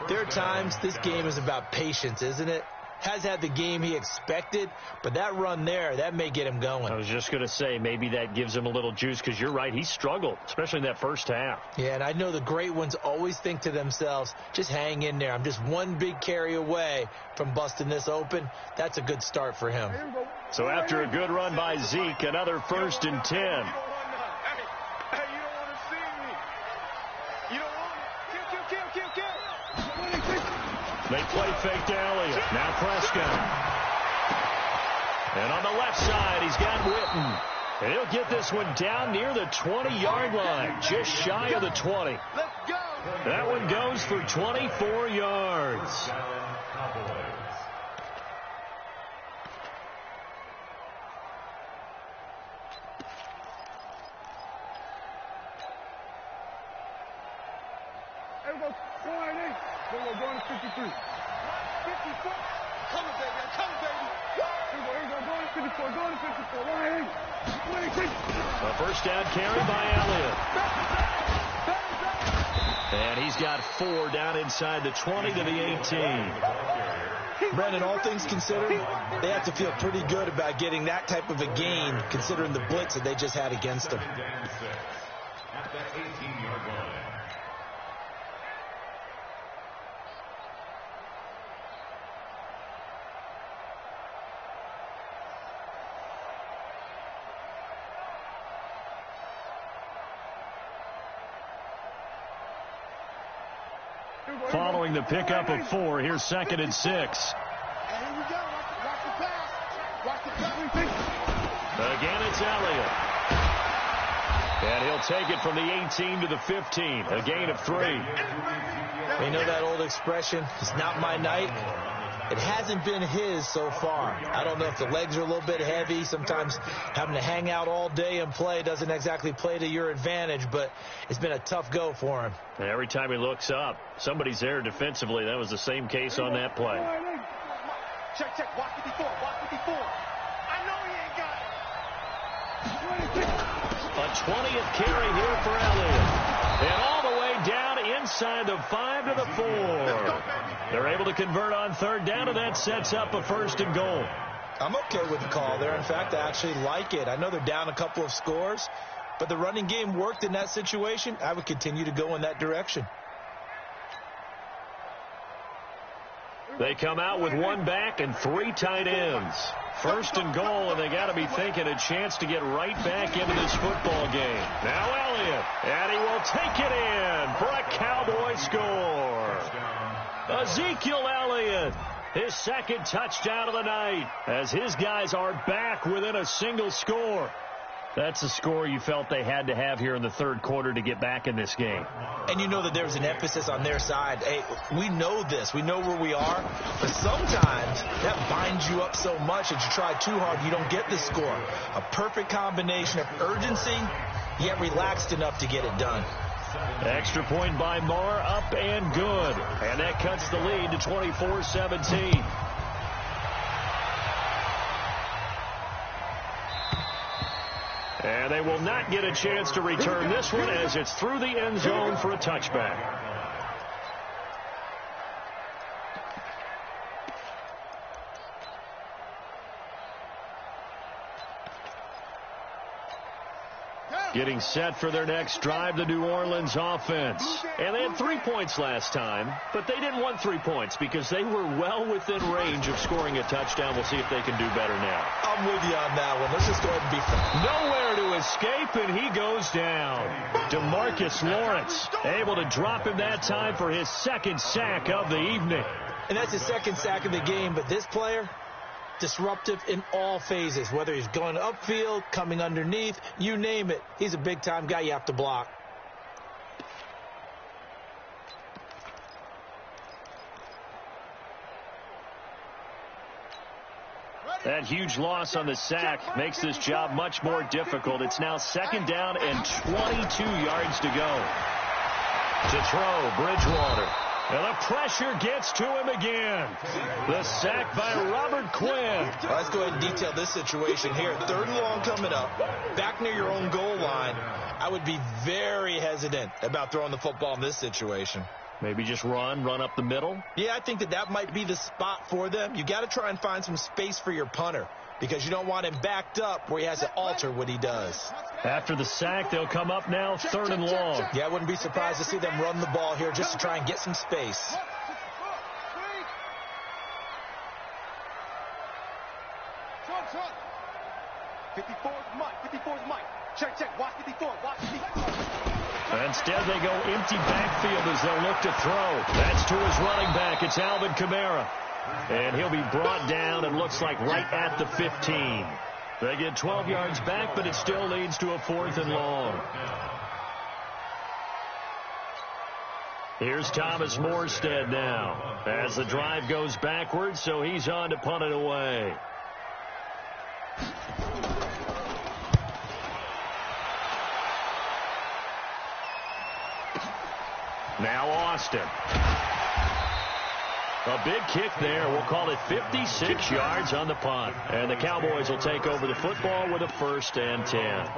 there are times this game is about patience, isn't it? Has had the game he expected, but that run there, that may get him going. I was just going to say, maybe that gives him a little juice, because you're right, he struggled, especially in that first half. Yeah, and I know the great ones always think to themselves, just hang in there. I'm just one big carry away from busting this open. That's a good start for him. So after a good run by Zeke, another 1st and 10. Hey, you don't want to see me. You don't want to. Kill. They play fake to Elliott. Now Prescott. And on the left side, he's got Witten. And he'll get this one down near the 20-yard line, just shy of the 20. Let's go. That one goes for 24 yards. Going to 53. 54. Coming, baby. Here we go. Going to 54. Going to 54. A first down carry by Elliott. And he's got 4 down inside the 20 to the 18. Brandon, all things considered, they have to feel pretty good about getting that type of a gain, considering the blitz that they just had against them. At the 18-yard line. Following the pickup of 4, here's 2nd and 6. Here we go. Watch the pass. Again, it's Elliott. And he'll take it from the 18 to the 15, a gain of 3. You know that old expression, it's not my night. It hasn't been his so far. I don't know if the legs are a little bit heavy. Sometimes having to hang out all day and play doesn't exactly play to your advantage, but it's been a tough go for him. And every time he looks up, somebody's there defensively. That was the same case on that play. Check. Watch 54. I know he ain't got it. A 20th carry here for Elliott. And all the way down inside the 5 to the 4. They're able to convert on 3rd down, and that sets up a 1st and goal. I'm okay with the call there. In fact, I actually like it. I know they're down a couple of scores, but the running game worked in that situation. I would continue to go in that direction. They come out with one back and 3 tight ends. First and goal, and they got to be thinking a chance to get right back into this football game. Now Elliott, and he will take it in for a Cowboy score. Ezekiel Elliott, his second touchdown of the night, as his guys are back within a single score. That's a score you felt they had to have here in the third quarter to get back in this game. And you know that there's an emphasis on their side. Hey, we know this. We know where we are. But sometimes that binds you up so much that you try too hard, you don't get the score. A perfect combination of urgency, yet relaxed enough to get it done. Extra point by Marr, up and good. And that cuts the lead to 24-17. And they will not get a chance to return this one as it's through the end zone for a touchback. Getting set for their next drive, the New Orleans offense. And they had 3 points last time, but they didn't want 3 points because they were well within range of scoring a touchdown. We'll see if they can do better now. I'm with you on that one. Let's just go ahead and be fair. Nowhere to escape, and he goes down. DeMarcus Lawrence able to drop him that time for his second sack of the evening. And that's his second sack of the game, but this player, disruptive in all phases, whether he's going upfield, coming underneath, you name it. He's a big-time guy you have to block. That huge loss on the sack makes this job much more difficult. It's now second down and 22 yards to go. To throw, Bridgewater. And the pressure gets to him again. The sack by Robert Quinn. Let's go ahead and detail this situation here. Third and long coming up, back near your own goal line. I would be very hesitant about throwing the football in this situation. Maybe just run up the middle? Yeah, I think that might be the spot for them. You got to try and find some space for your punter because you don't want him backed up where he has to alter what he does. After the sack, they'll come up now third and long. Yeah, I wouldn't be surprised to see them run the ball here just to try and get some space. Check. Watch 54. Watch 54. Instead, they go empty backfield as they'll look to throw. That's to his running back. It's Alvin Kamara. And he'll be brought down, it looks like, right at the 15. They get 12 yards back, but it still leads to a fourth and long. Here's Thomas Morstead now as the drive goes backwards, so he's on to punt it away. Now Austin. A big kick there. We'll call it 56 yards on the punt. And the Cowboys will take over the football with a 1st and 10.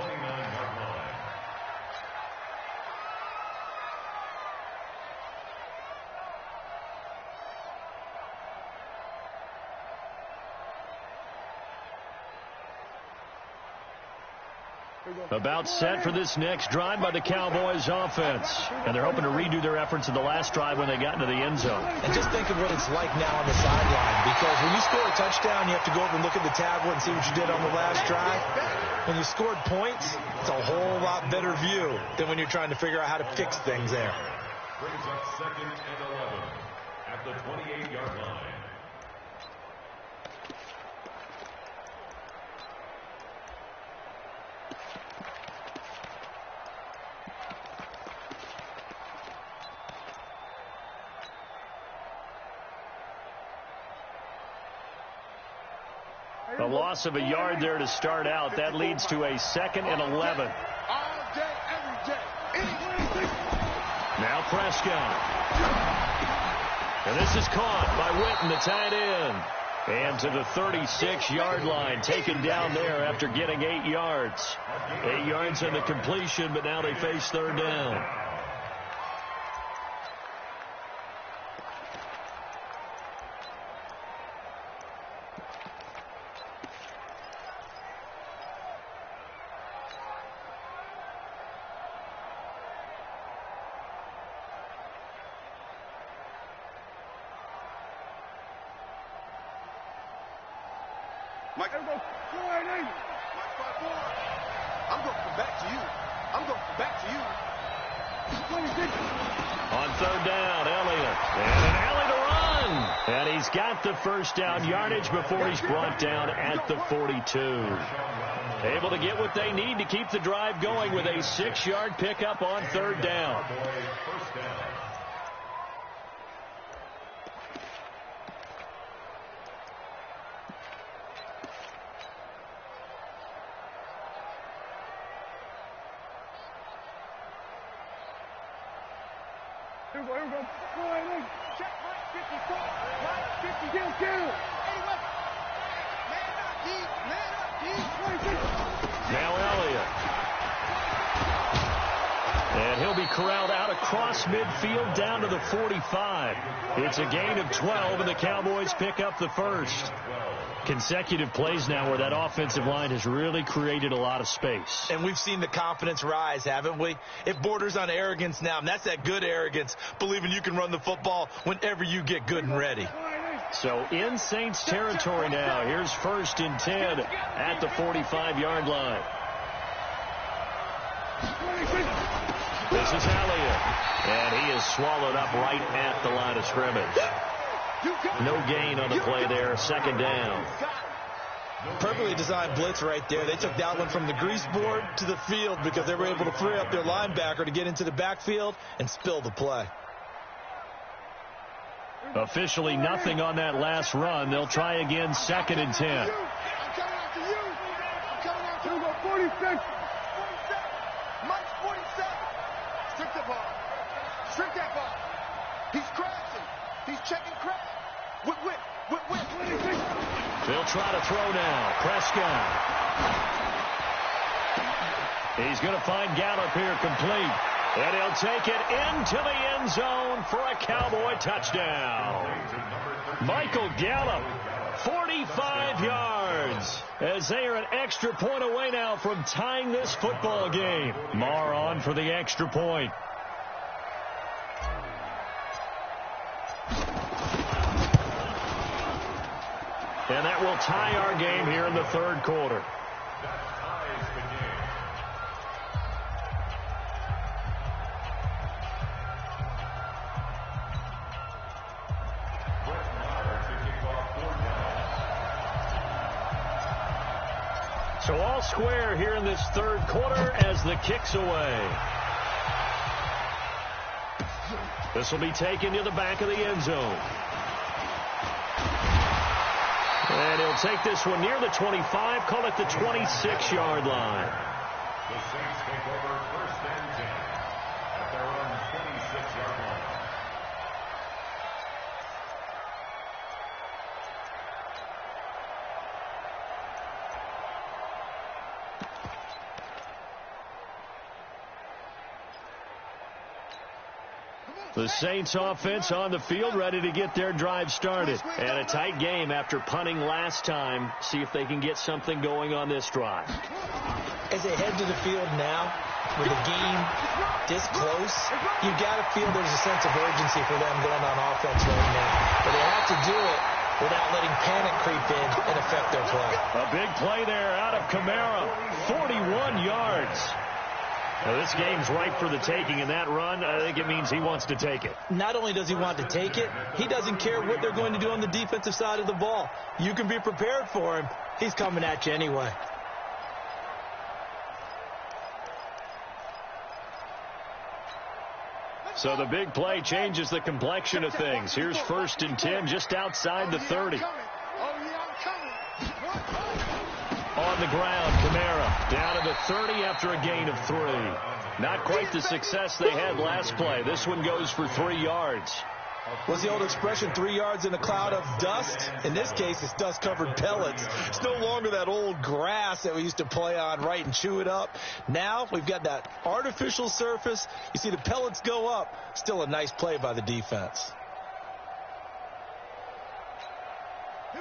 About set for this next drive by the Cowboys offense. And they're hoping to redo their efforts in the last drive when they got into the end zone. And just think of what it's like now on the sideline. Because when you score a touchdown, you have to go over and look at the tablet and see what you did on the last drive. When you scored points, it's a whole lot better view than when you're trying to figure out how to fix things there. Brings up 2nd and 11 at the 28-yard line. A loss of a yard there to start out. That leads to a 2nd and 11. All day, every day. Now Prescott. And this is caught by Witten, the tight end. And to the 36-yard line, taken down there after getting 8 yards. 8 yards on the completion, but now they face third down. Mike, I'm going 4-8. Mike 5-4. I'm going to come back to you. I'm going to come back to you. 26. On third down, Elliott. And an alley to run. And he's got the first down yardage before he's brought down at the 42. Able to get what they need to keep the drive going with a 6-yard pickup on third down. First down. Here we go. 4-8. Check right 54. Right 50. Kill. 81. Man up, D. Man up, D. 26. Now Elliott. And he'll be corralled out across midfield down to the 45. It's a gain of 12, and the Cowboys pick up the first. Consecutive plays now where that offensive line has really created a lot of space. And we've seen the confidence rise, haven't we? It borders on arrogance now, and that's that good arrogance, believing you can run the football whenever you get good and ready. So in Saints territory now. Here's 1st and 10 at the 45-yard line. This is Elliott, and he is swallowed up right at the line of scrimmage. No gain on the play there, 2nd down. Perfectly designed blitz right there. They took that one from the grease board to the field because they were able to free up their linebacker to get into the backfield and spill the play. Officially nothing on that last run. They'll try again, 2nd and 10. I'm coming after you. I'm coming after you. 46. 47. Mike's 47. Strip the ball. Strip that ball. He's crashing. He's checking crash. Whip. They'll try to throw now. Prescott. He's going to find Gallup here complete. And he'll take it into the end zone for a Cowboy touchdown. Michael Gallup, 45 yards, as they are an extra point away now from tying this football game. Marr on for the extra point. And that will tie our game here in the 3rd quarter. That ties the game. Brett Maher to kick off 4 down. So all square here in this 3rd quarter as the kick's away. This will be taken to the back of the end zone. And he'll take this one near the 25, call it the 26-yard line. The Saints take over 1st and 10 at their own 26-yard line. The Saints offense on the field, ready to get their drive started. And a tight game after punting last time. See if they can get something going on this drive. As they head to the field now, with the game this close, you've got to feel there's a sense of urgency for them going on offense right now. But they have to do it without letting panic creep in and affect their play. A big play there out of Kamara, 41 yards. Now, this game's ripe for the taking, and that run, I think it means he wants to take it. Not only does he want to take it, he doesn't care what they're going to do on the defensive side of the ball. You can be prepared for him. He's coming at you anyway. So the big play changes the complexion of things. Here's 1st and 10 just outside the 30. On the ground, Kamara down to the 30 after a gain of 3. Not quite the success they had last play. This one goes for 3 yards. What's the old expression, 3 yards in a cloud of dust? In this case, it's dust-covered pellets. It's no longer that old grass that we used to play on, right, and chew it up. Now we've got that artificial surface. You see the pellets go up. Still a nice play by the defense.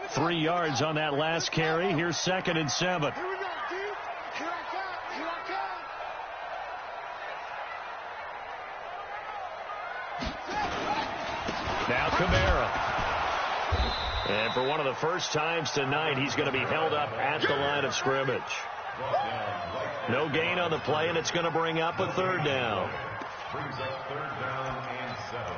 3 yards on that last carry. Here's 2nd and 7. Here we go, dude. Here I come. Here I come. Now Kamara. And for one of the first times tonight, he's going to be held up at the line of scrimmage. No gain on the play, and it's going to bring up a third down. Brings up third down and 7.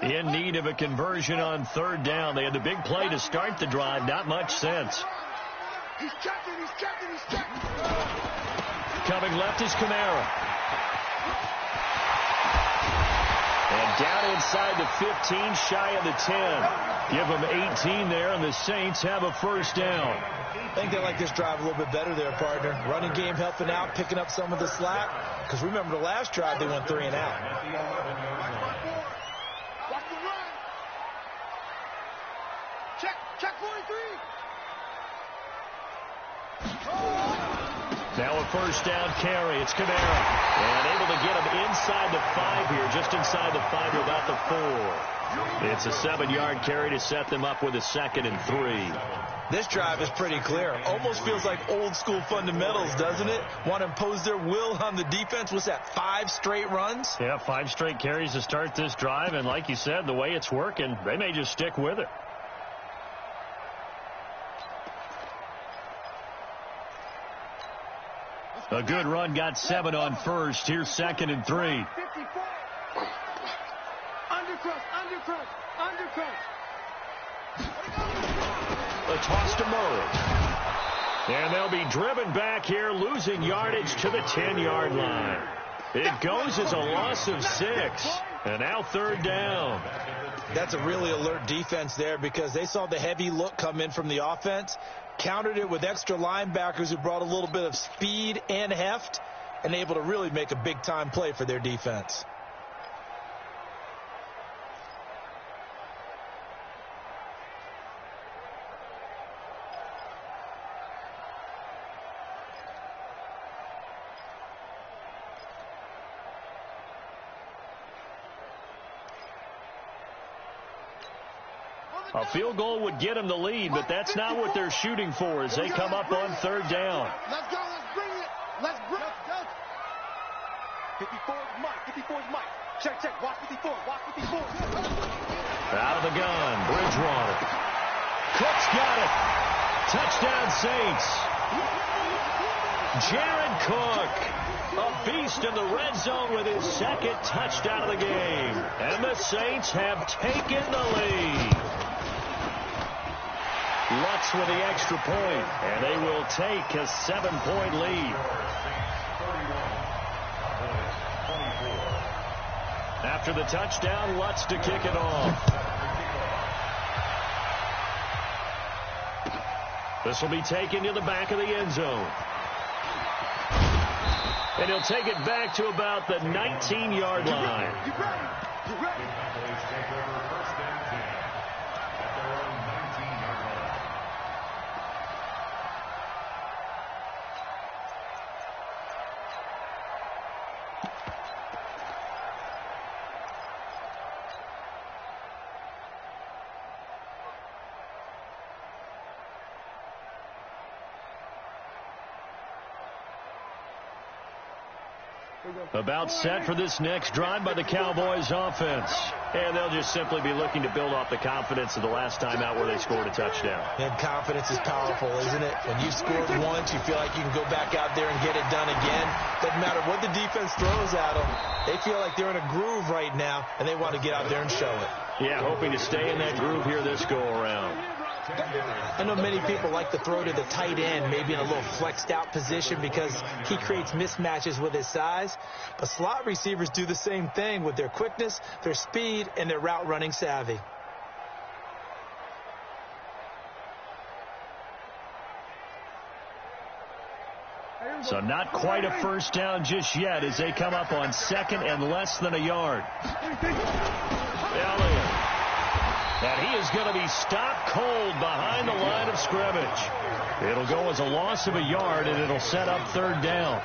In need of a conversion on third down. They had the big play to start the drive. Not much sense. He's checking. Coming left is Kamara. And down inside the 15, shy of the 10. Give them 18 there, and the Saints have a first down. I think they like this drive a little bit better there, partner. Running game helping out, picking up some of the slack. Because remember the last drive, they went 3 and out. Check 43. Now a first down carry. It's Kamara. And able to get him inside the 5 here, just inside the 5 to about the 4. It's a 7-yard carry to set them up with a 2nd and 3. This drive is pretty clear. Almost feels like old school fundamentals, doesn't it? Want to impose their will on the defense. What's that, 5 straight runs? Yeah, 5 straight carries to start this drive. And like you said, the way it's working, they may just stick with it. A good run, got 7 on first. Here's 2nd and 3. 54. Undercrush. A toss to Murray. And they'll be driven back here, losing yardage to the 10-yard line. It goes as a loss of 6. And now third down. That's a really alert defense there because they saw the heavy look come in from the offense, countered it with extra linebackers who brought a little bit of speed and heft, and able to really make a big-time play for their defense. A field goal would get them the lead, but that's not what they're shooting for as they come up on third down. Let's go. Let's bring it. Let's bring it. 54 is Mike. Check. Watch 54. Out of the gun, Bridgewater. Cook's got it. Touchdown, Saints. Jared Cook, a beast in the red zone with his 2nd touchdown of the game. And the Saints have taken the lead. Lutz with the extra point, and they will take a 7-point lead. After the touchdown, Lutz to kick it off. This will be taken to the back of the end zone. And he'll take it back to about the 19-yard line. You ready? About set for this next drive by the Cowboys offense. And they'll just simply be looking to build off the confidence of the last time out where they scored a touchdown. And confidence is powerful, isn't it? When you scored once, you feel like you can go back out there and get it done again. Doesn't matter what the defense throws at them. They feel like they're in a groove right now, and they want to get out there and show it. Yeah, hoping to stay in that groove here this go-around. I know many people like to throw to the tight end, maybe in a little flexed out position because he creates mismatches with his size. But slot receivers do the same thing with their quickness, their speed, and their route running savvy. So not quite a first down just yet as they come up on 2nd and less than a yard. Elliott. And he is going to be stopped cold behind the line of scrimmage. It'll go as a loss of a yard, and it'll set up third down.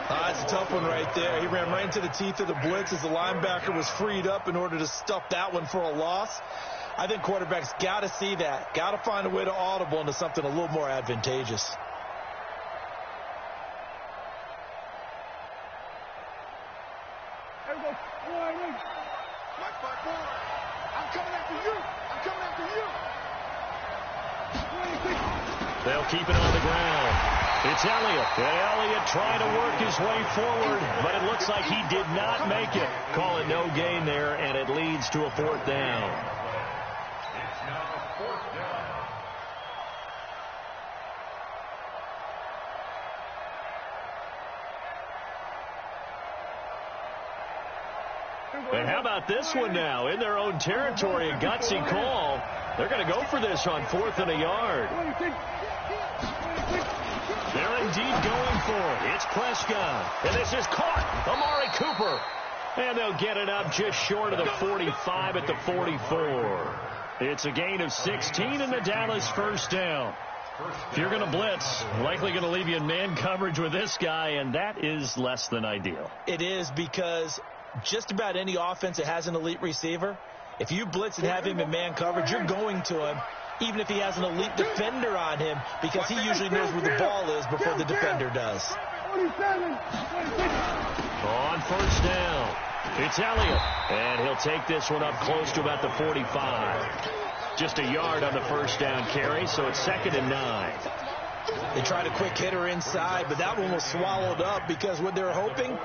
That's a tough one right there. He ran right into the teeth of the blitz as the linebacker was freed up in order to stuff that one for a loss. I think quarterbacks got to see that. Got to find a way to audible into something a little more advantageous. They'll keep it on the ground. It's Elliott. And Elliott trying to work his way forward, but it looks like he did not make it. Call it no gain there, and it leads to a 4th down. It's now 4th down. And how about this one now? In their own territory, a gutsy call. They're going to go for this on 4th and a yard. They're indeed going for it. It's Prescott. And this is caught. Amari Cooper. And they'll get it up just short of the 45 at the 44. It's a gain of 16 in the Dallas 1st down. If you're going to blitz, likely going to leave you in man coverage with this guy, and that is less than ideal. It is, because just about any offense that has an elite receiver, if you blitz and have him in man coverage, you're going to him, even if he has an elite defender on him, because he usually knows where the ball is before the defender does. On 1st down, it's Elliott, and he'll take this one up close to about the 45. Just a yard on the 1st down carry, so it's 2nd and 9. They tried a quick hitter inside, but that one was swallowed up because what they're hoping,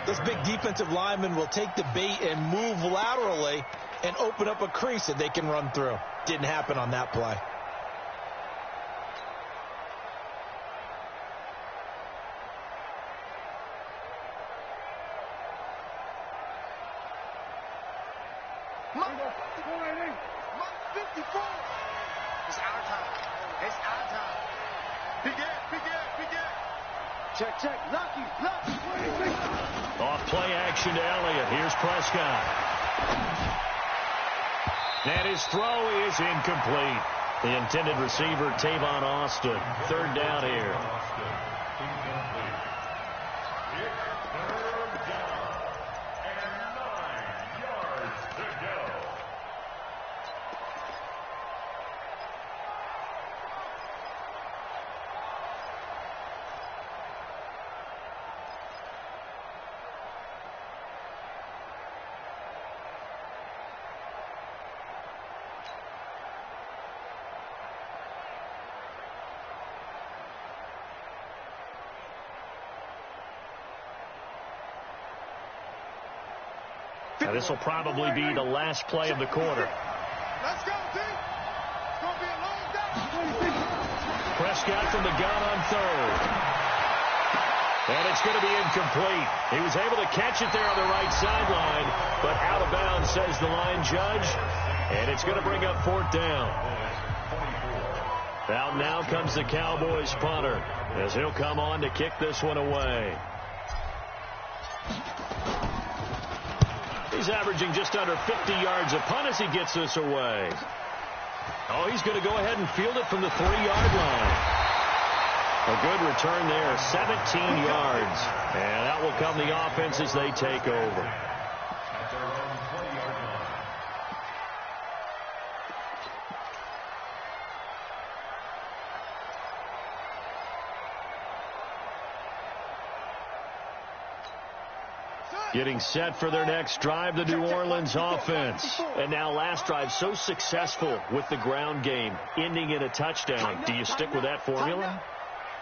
those big defensive linemen will take the bait and move laterally and open up a crease that they can run through. Didn't happen on that play. Check. Lucky. Off play action to Elliott. Here's Prescott. And his throw is incomplete. The intended receiver, Tavon Austin. 3rd down here. Now, this will probably be the last play of the quarter. Let's go, team. It's going to be a long day. Prescott from the gun on 3rd. And it's going to be incomplete. He was able to catch it there on the right sideline, but out of bounds, says the line judge. And it's going to bring up 4th down. Out now comes the Cowboys punter, as he'll come on to kick this one away. He's averaging just under 50 yards a punt as he gets this away. Oh, he's going to go ahead and field it from the 3-yard line. A good return there, 17 yards. And out will come the offense as they take over. Getting set for their next drive, the New Orleans offense. And now last drive so successful with the ground game, ending in a touchdown. Do you stick with that formula?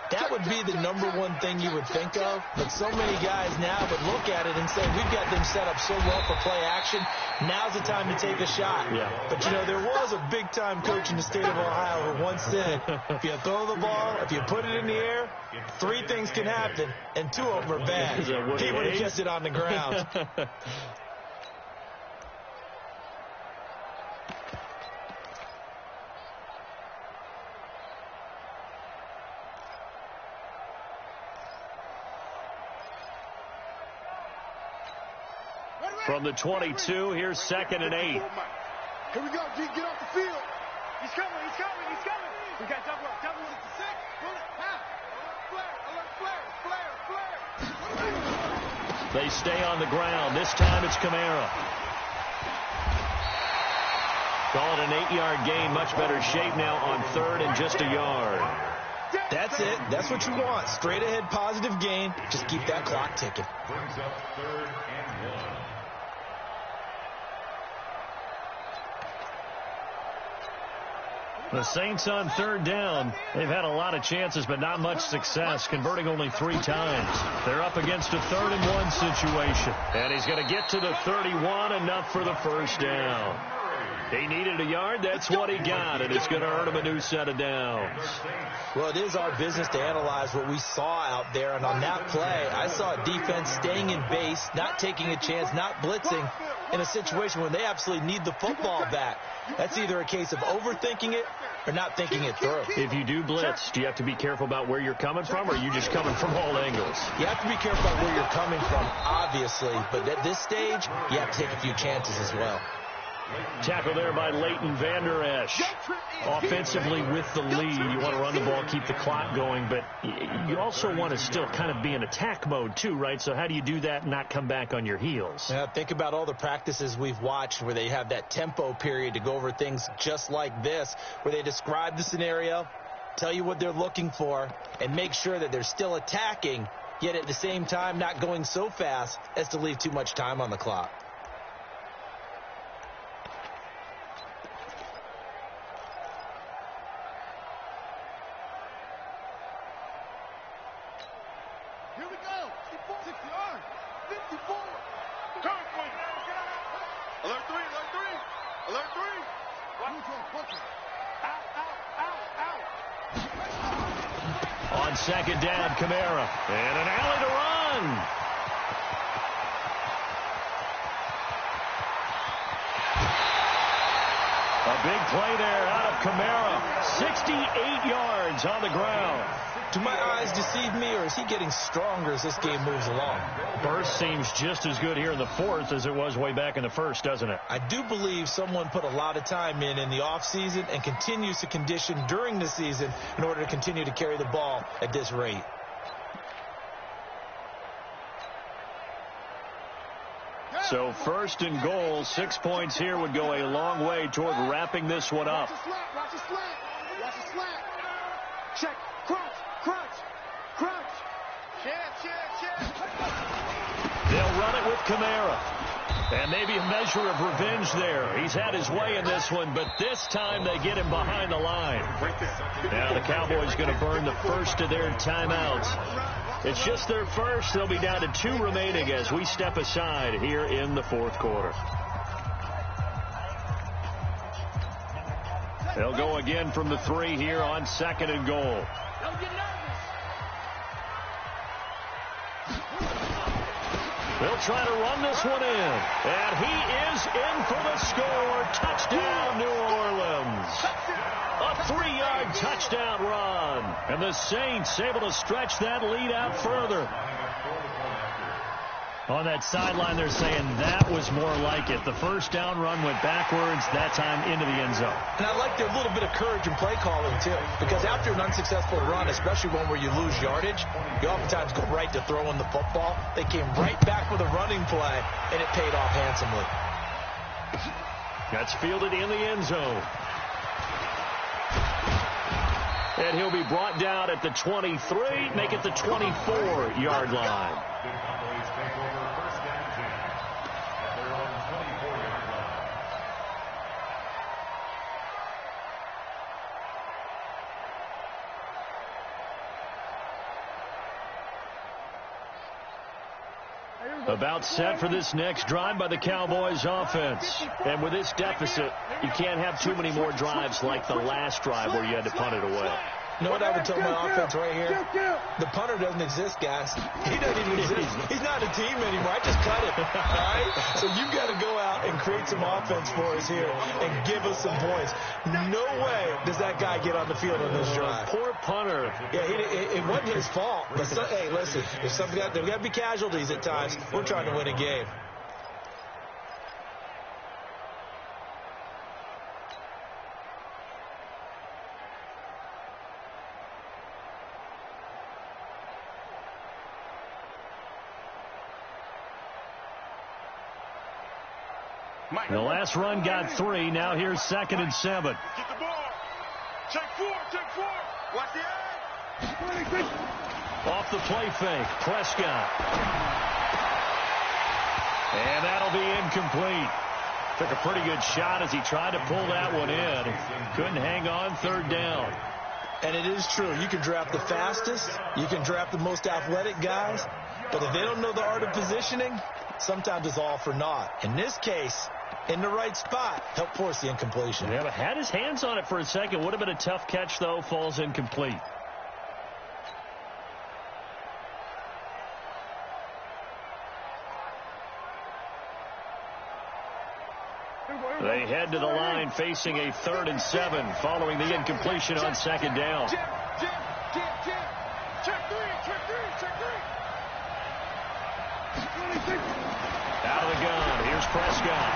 That would be the #1 thing you would think of, but so many guys now would look at it and say, we've got them set up so well for play action, now's the time to take a shot. Yeah. But, you know, there was a big-time coach in the state of Ohio who once said, if you throw the ball, if you put it in the air, 3 things can happen, and 2 of them are bad. He would have kissed it on the ground. From the 22, here's 2nd and 8. Here we go, G. Get off the field. He's coming. We got double up at the 6. Flare. They stay on the ground. This time it's Kamara. Call it an 8-yard gain. Much better shape now on 3rd and just a yard. That's it. That's what you want. Straight ahead positive gain. Just keep that clock ticking. Brings up 3rd and 1. The Saints on 3rd down. They've had a lot of chances, but not much success, converting only 3 times. They're up against a 3rd and 1 situation. And he's going to get to the 31, enough for the first down. He needed a yard. That's what he got, and it's going to earn him a new set of downs. Well, it is our business to analyze what we saw out there, and on that play, I saw a defense staying in base, not taking a chance, not blitzing in a situation when they absolutely need the football back. That's either a case of overthinking it or not thinking it through. If you do blitz, do you have to be careful about where you're coming from, or are you just coming from all angles? You have to be careful about where you're coming from, obviously, but at this stage, you have to take a few chances as well. Tackle there by Leighton Vander Esch. Offensively with the lead, you want to run the ball, keep the clock going, but you also want to still kind of be in attack mode too, right? So how do you do that and not come back on your heels? Yeah, think about all the practices we've watched where they have that tempo period to go over things just like this, where they describe the scenario, tell you what they're looking for, and make sure that they're still attacking, yet at the same time not going so fast as to leave too much time on the clock. Here we go. 6 yards. 54. Alert 3, alert 3. Alert 3. Out. On 2nd down, Kamara. And an alley to run. A big play there out of Kamara. 68 yards on the ground. Do my eyes deceive me, or is he getting stronger as this game moves along? Burst seems just as good here in the 4th as it was way back in the 1st, doesn't it? I do believe someone put a lot of time in the offseason and continues to condition during the season in order to continue to carry the ball at this rate. So 1st and goal, 6 points here would go a long way toward wrapping this one up. Watch the slant. Watch the slant. Check. Crunch. Check. They'll run it with Kamara. And maybe a measure of revenge there. He's had his way in this one, but this time they get him behind the line. Now the Cowboys going to burn the first of their timeouts. It's just their first. They'll be down to 2 remaining as we step aside here in the 4th quarter. They'll go again from the 3 here on 2nd and goal. They'll try to run this one in. And he is in for the score. Touchdown, New Orleans. A 3-yard touchdown run. And the Saints able to stretch that lead out further. On that sideline, they're saying that was more like it. The first down run went backwards, that time into the end zone. And I like their little bit of courage in play calling, too. Because after an unsuccessful run, especially one where you lose yardage, you oftentimes go right to throwing the football. They came right back with a running play, and it paid off handsomely. That's fielded in the end zone. And he'll be brought down at the 23, make it the 24-yard line. About set for this next drive by the Cowboys offense. And with this deficit, you can't have too many more drives like the last drive where you had to punt it away. You know what I would tell my offense right here? The punter doesn't exist, guys. He doesn't even exist. He's not a team anymore. I just cut it. All right? So you've got to go out and create some offense for us here and give us some points. No way does that guy get on the field on this drive. Poor punter. Yeah, it wasn't his fault. But hey, listen, there's got to be casualties at times. We're trying to win a game. The last run got 3. Now here's 2nd and 7. Get the ball. Check 4. Watch the edge. Off the play fake, Prescott. And that'll be incomplete. Took a pretty good shot as he tried to pull that one in. Couldn't hang on, 3rd down. And it is true. You can draft the fastest. You can draft the most athletic guys. But if they don't know the art of positioning, sometimes it's all for naught. In this case, in the right spot, helped force the incompletion. Yeah, but had his hands on it for a second. Would have been a tough catch, though. Falls incomplete. They head to the line facing a 3rd and 7 following the incompletion on 2nd down. Check 3. Out of the gun. Here's Prescott.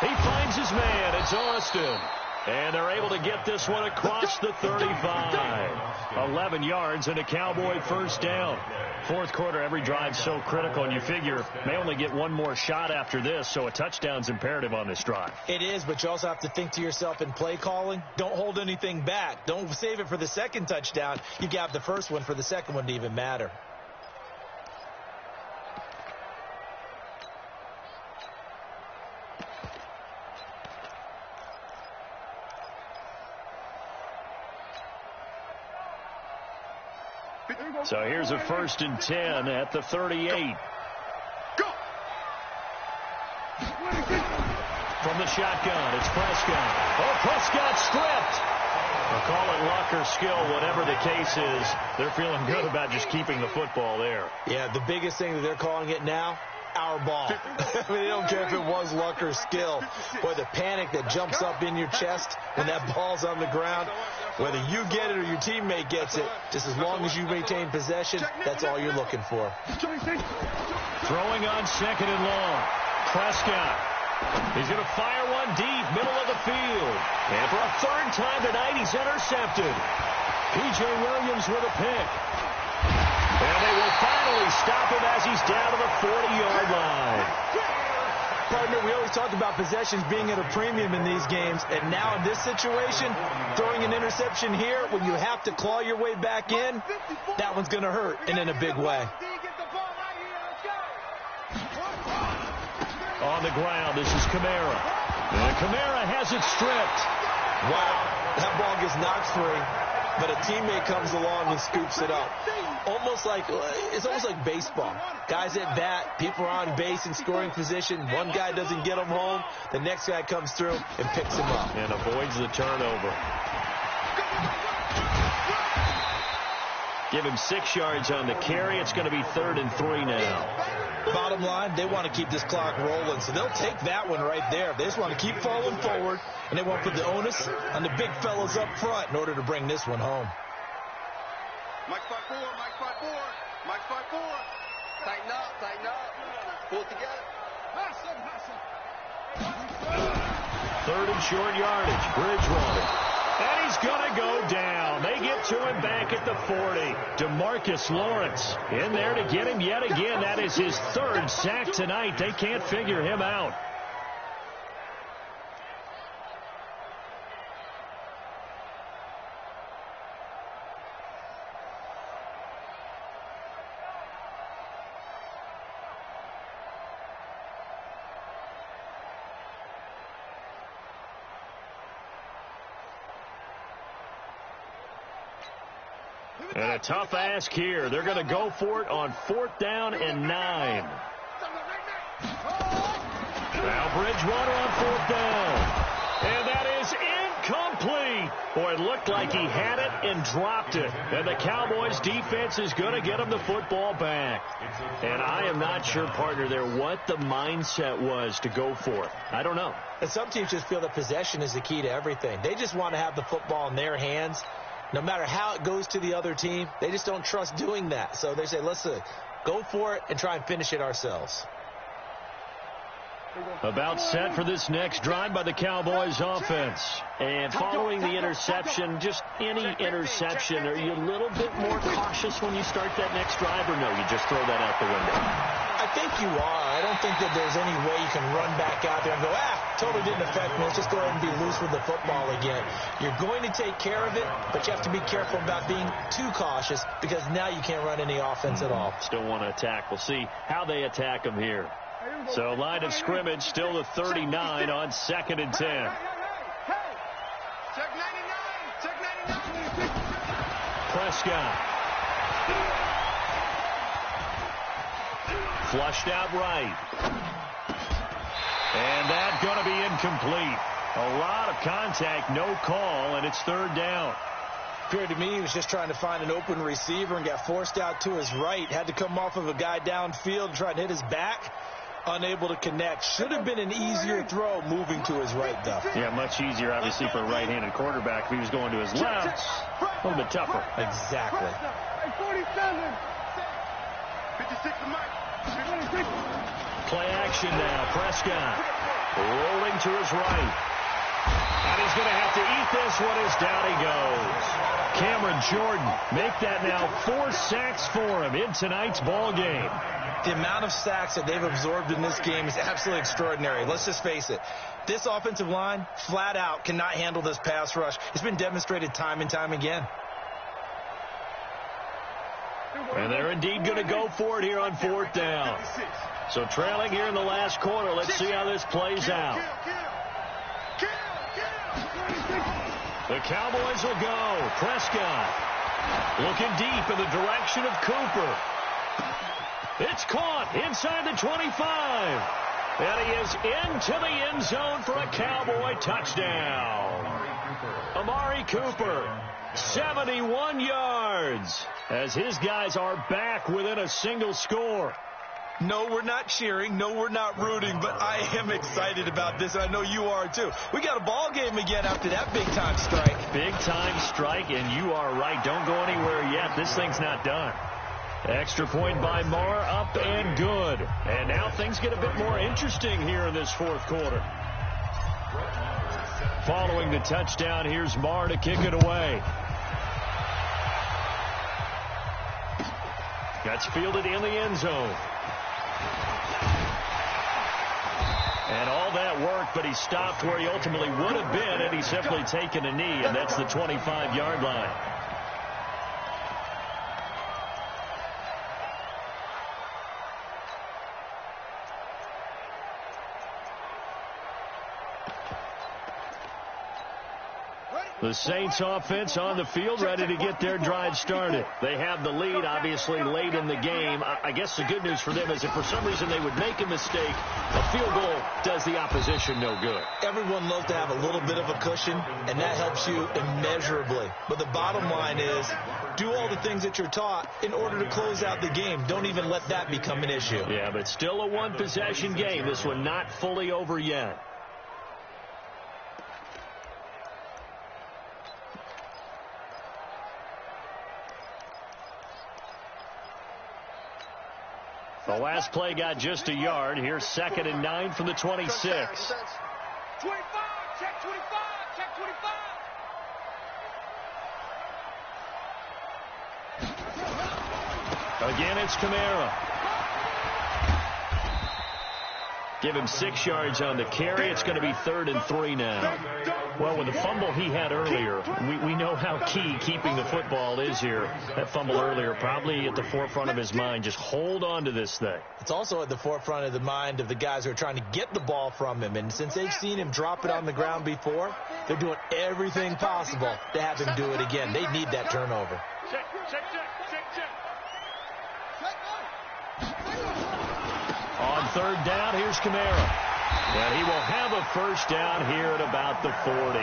He finds his man. It's Austin. And they're able to get this one across the 35. 11 yards and a Cowboy 1st down. 4th quarter, every drive's so critical, and you figure may only get one more shot after this, so a touchdown's imperative on this drive. It is, but you also have to think to yourself in play calling, don't hold anything back. Don't save it for the 2nd touchdown. You got the 1st one for the 2nd one to even matter. So here's a 1st and 10 at the 38. Go. From the shotgun, it's Prescott. Oh, Prescott stripped. We'll call it luck or skill, whatever the case is. They're feeling good about just keeping the football there. Yeah, the biggest thing that they're calling it now, our ball. I mean, they don't care if it was luck or skill. Boy, the panic that jumps up in your chest when that ball's on the ground, whether you get it or your teammate gets it, just as long as you maintain possession, that's all you're looking for. Throwing on 2nd and long. Prescott. He's going to fire one deep, middle of the field. And for a 3rd time tonight, he's intercepted. P.J. Williams with a pick. And they will finally stop him as he's down to the 40-yard line. Partner, we always talk about possessions being at a premium in these games, and now in this situation, throwing an interception here when you have to claw your way back in, that one's going to hurt, and in a big way. On the ground, this is Kamara. And Kamara has it stripped. Wow, that ball gets knocked free, but a teammate comes along and scoops it up. It's almost like baseball. Guys at bat, people are on base in scoring position. One guy doesn't get them home. The next guy comes through and picks him up. And avoids the turnover. Give him 6 yards on the carry. It's going to be 3rd and 3 now. Bottom line, they want to keep this clock rolling, so they'll take that one right there. They just want to keep falling forward, and they won't put the onus on the big fellas up front in order to bring this one home. Mike 5-4. Tighten up. Pull it together. 3rd and short yardage. Bridgewater. And he's going to go down. They get to him back at the 40. DeMarcus Lawrence in there to get him yet again. That is his 3rd sack tonight. They can't figure him out. And a tough ask here. They're going to go for it on 4th down and 9. Now Bridgewater on 4th down. And that is incomplete. Boy, it looked like he had it and dropped it. And the Cowboys defense is going to get him the football back. And I am not sure, partner, there what the mindset was to go for it. I don't know. And some teams just feel that possession is the key to everything. They just want to have the football in their hands. No matter how it goes to the other team, they just don't trust doing that. So they say, let's go for it and try and finish it ourselves. About set for this next drive by the Cowboys offense. And following the interception, just any interception, are you a little bit more cautious when you start that next drive, or no, you just throw that out the window? I think you are. I don't think that there's any way you can run back out there and go, totally didn't affect me. Let's just go ahead and be loose with the football again. You're going to take care of it, but you have to be careful about being too cautious because now you can't run any offense at all. Still want to attack. We'll see how they attack them here. So line of scrimmage still the 39 on 2nd and 10. Check 99. Check 99. Prescott. Flushed out right. And that's going to be incomplete. A lot of contact, no call, and it's 3rd down. Appeared to me he was just trying to find an open receiver and got forced out to his right. Had to come off of a guy downfield, trying to hit his back. Unable to connect. Should have been an easier throw moving to his right, though. Yeah, much easier, obviously, for a right-handed quarterback. If he was going to his left, a little bit tougher. Exactly. 47. 56 to Mike. Play action now. Prescott rolling to his right. And he's going to have to eat this one as down he goes. Cameron Jordan, make that now 4 sacks for him in tonight's ball game. The amount of sacks that they've absorbed in this game is absolutely extraordinary. Let's just face it. This offensive line, flat out, cannot handle this pass rush. It's been demonstrated time and time again. And they're indeed going to go for it here on 4th down. So trailing here in the last quarter. Let's see how this plays out. The Cowboys will go. Prescott looking deep in the direction of Cooper. It's caught inside the 25. And he is into the end zone for a Cowboy touchdown. Amari Cooper, 71 yards, as his guys are back within a single score. No, we're not cheering. No, we're not rooting, but I am excited about this, and I know you are too. We got a ball game again after that big-time strike. Big-time strike, and you are right. Don't go anywhere yet. This thing's not done. Extra point by Marr, up and good. And now things get a bit more interesting here in this 4th quarter. Following the touchdown, here's Marr to kick it away. That's fielded in the end zone. And all that work, but he stopped where he ultimately would have been, and he's simply taken a knee, and that's the 25-yard line. The Saints offense on the field, ready to get their drive started. They have the lead, obviously, late in the game. I guess the good news for them is if for some reason they would make a mistake, a field goal does the opposition no good. Everyone loves to have a little bit of a cushion, and that helps you immeasurably. But the bottom line is, do all the things that you're taught in order to close out the game. Don't even let that become an issue. Yeah, but still a one-possession game. This one not fully over yet. The last play got just a yard. Here's 2nd and 9 from the 26. 25, check 25, check 25. Again, it's Kamara. Give him 6 yards on the carry. It's going to be 3rd and 3 now. Well, with the fumble he had earlier, we know how key keeping the football is here. That fumble earlier probably at the forefront of his mind. Just hold on to this thing. It's also at the forefront of the mind of the guys who are trying to get the ball from him. And since they've seen him drop it on the ground before, they're doing everything possible to have him do it again. They need that turnover. Check. On 3rd down, here's Kamara. And he will have a first down here at about the 40.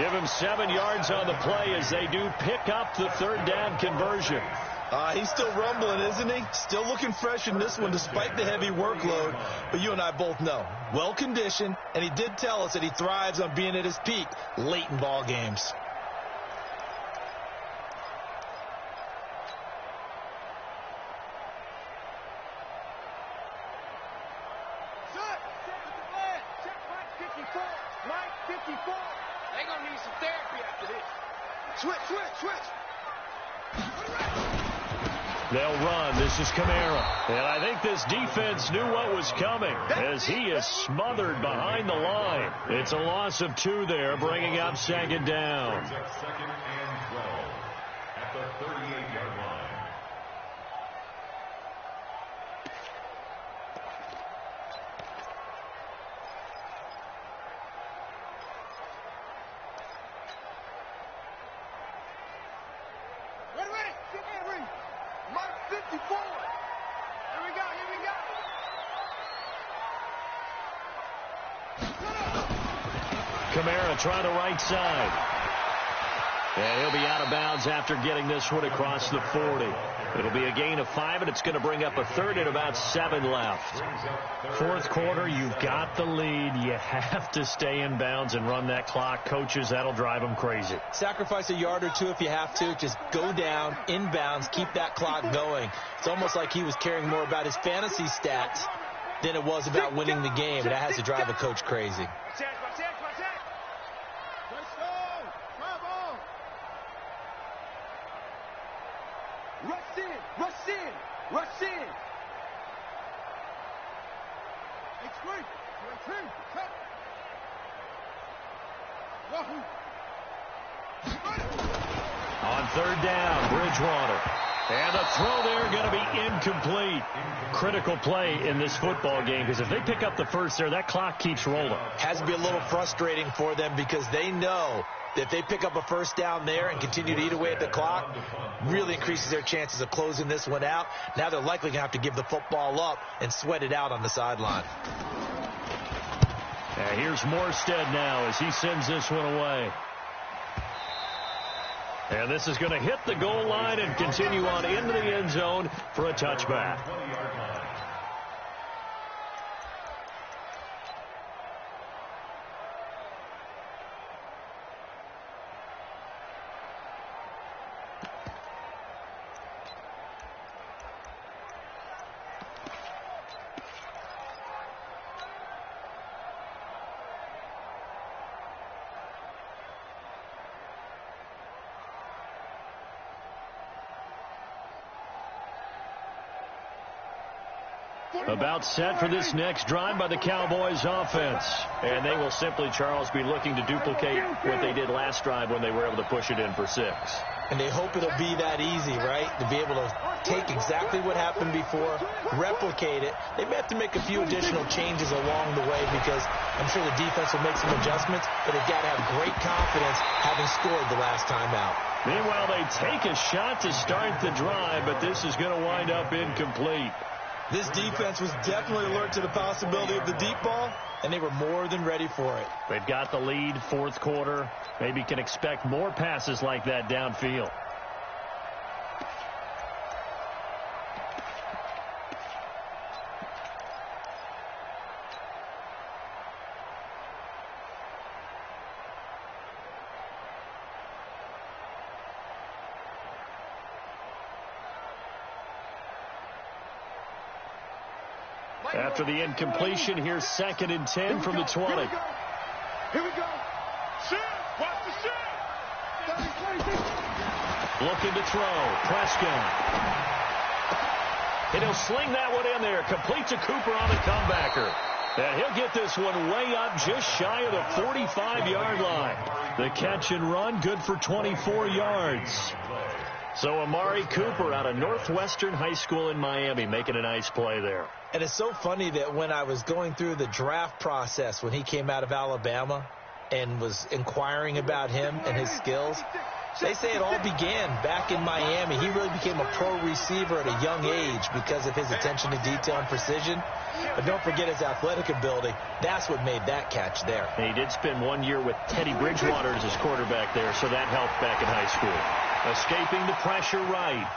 Give him 7 yards on the play as they do pick up the 3rd down conversion. He's still rumbling, isn't he? Still looking fresh in this one despite the heavy workload. But you and I both know, well-conditioned, and he did tell us that he thrives on being at his peak late in ball games. They're going to need some therapy after this. Switch. They'll run. This is Kamara. And I think this defense knew what was coming as he is smothered behind the line. It's a loss of 2 there, bringing up second down. Second and 12 at the 38-yard line. Kamara trying to right side. And he'll be out of bounds after getting this one across the 40. It'll be a gain of 5, and it's going to bring up a third and about 7 left. Fourth quarter, you've got the lead. You have to stay in bounds and run that clock. Coaches, that'll drive them crazy. Sacrifice a yard or 2 if you have to. Just go down, in bounds, keep that clock going. It's almost like he was caring more about his fantasy stats than it was about winning the game. That has to drive a coach crazy. Rush in. On third down, Bridgewater. And the throw there going to be incomplete. Critical play in this football game, because if they pick up the first there, that clock keeps rolling. Has to be a little frustrating for them because they know that if they pick up a first down there and continue to eat away at the clock, really increases their chances of closing this one out. Now they're likely going to have to give the football up and sweat it out on the sideline. And here's Morstead now as he sends this one away. And this is going to hit the goal line and continue on into the end zone for a touchback. About set for this next drive by the Cowboys offense. And they will simply, Charles, be looking to duplicate what they did last drive when they were able to push it in for 6. And they hope it'll be that easy, right? To be able to take exactly what happened before, replicate it. They may have to make a few additional changes along the way because I'm sure the defense will make some adjustments, but they've got to have great confidence having scored the last time out. Meanwhile, they take a shot to start the drive, but this is going to wind up incomplete. This defense was definitely alert to the possibility of the deep ball, and they were more than ready for it. They've got the lead, fourth quarter. Maybe can expect more passes like that downfield. After the incompletion, here's 2nd and 10 from the 20. Here we go. Shoot. Watch the shoot. 30, 26. Looking to throw. Prescott. And he'll sling that one in there. Complete to Cooper on the comebacker. And he'll get this one way up just shy of the 45-yard line. The catch and run, good for 24 yards. So Amari Cooper out of Northwestern High School in Miami making a nice play there. And it's so funny that when I was going through the draft process when he came out of Alabama and was inquiring about him and his skills, they say it all began back in Miami. He really became a pro receiver at a young age because of his attention to detail and precision. But don't forget his athletic ability. That's what made that catch there. And he did spend 1 year with Teddy Bridgewater as his quarterback there, so that helped back in high school. Escaping the pressure right.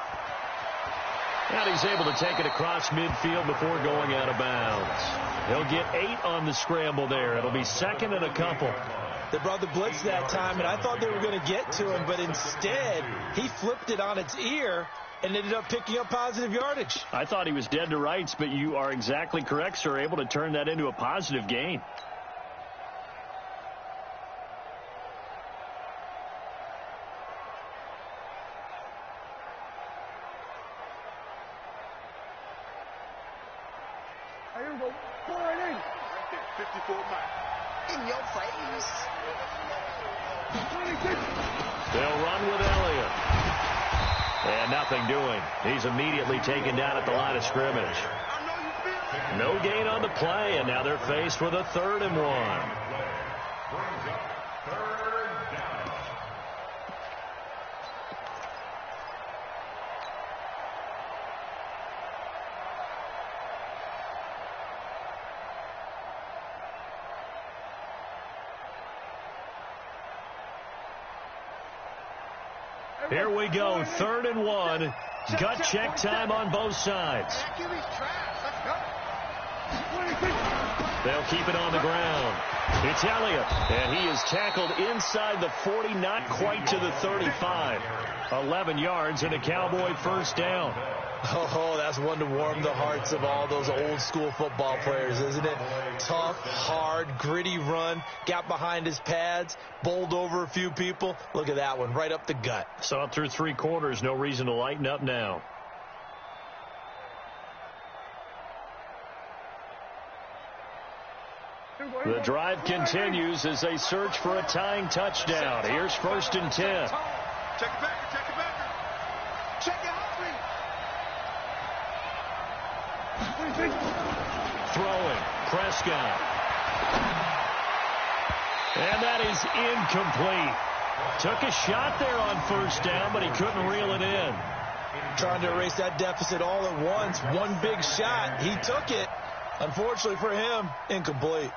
And he's able to take it across midfield before going out of bounds. He'll get 8 on the scramble there. It'll be 2nd and a couple. They brought the blitz that time, and I thought they were going to get to him, but instead he flipped it on its ear and ended up picking up positive yardage. I thought he was dead to rights, but you are exactly correct, sir. Able to turn that into a positive gain. 54 miles. In your face. They'll run with Elliott. And nothing doing. He's immediately taken down at the line of scrimmage. No gain on the play, and now they're faced with a 3rd and 1. Here we go, 3rd and 1. Gut check time on both sides. They'll keep it on the ground. It's Elliott, and he is tackled inside the 40, not quite to the 35. 11 yards and a Cowboy first down. Oh, that's one to warm the hearts of all those old-school football players, isn't it? Tough, hard, gritty run. Got behind his pads, bowled over a few people. Look at that one, right up the gut. Saw it through 3 quarters. No reason to lighten up now. The drive continues as they search for a tying touchdown. Here's 1st and 10. Check it back, check it back. Check it hungry. Throwing, Prescott. And that is incomplete. Took a shot there on 1st down, but he couldn't reel it in. Trying to erase that deficit all at once. One big shot. He took it. Unfortunately for him, incomplete.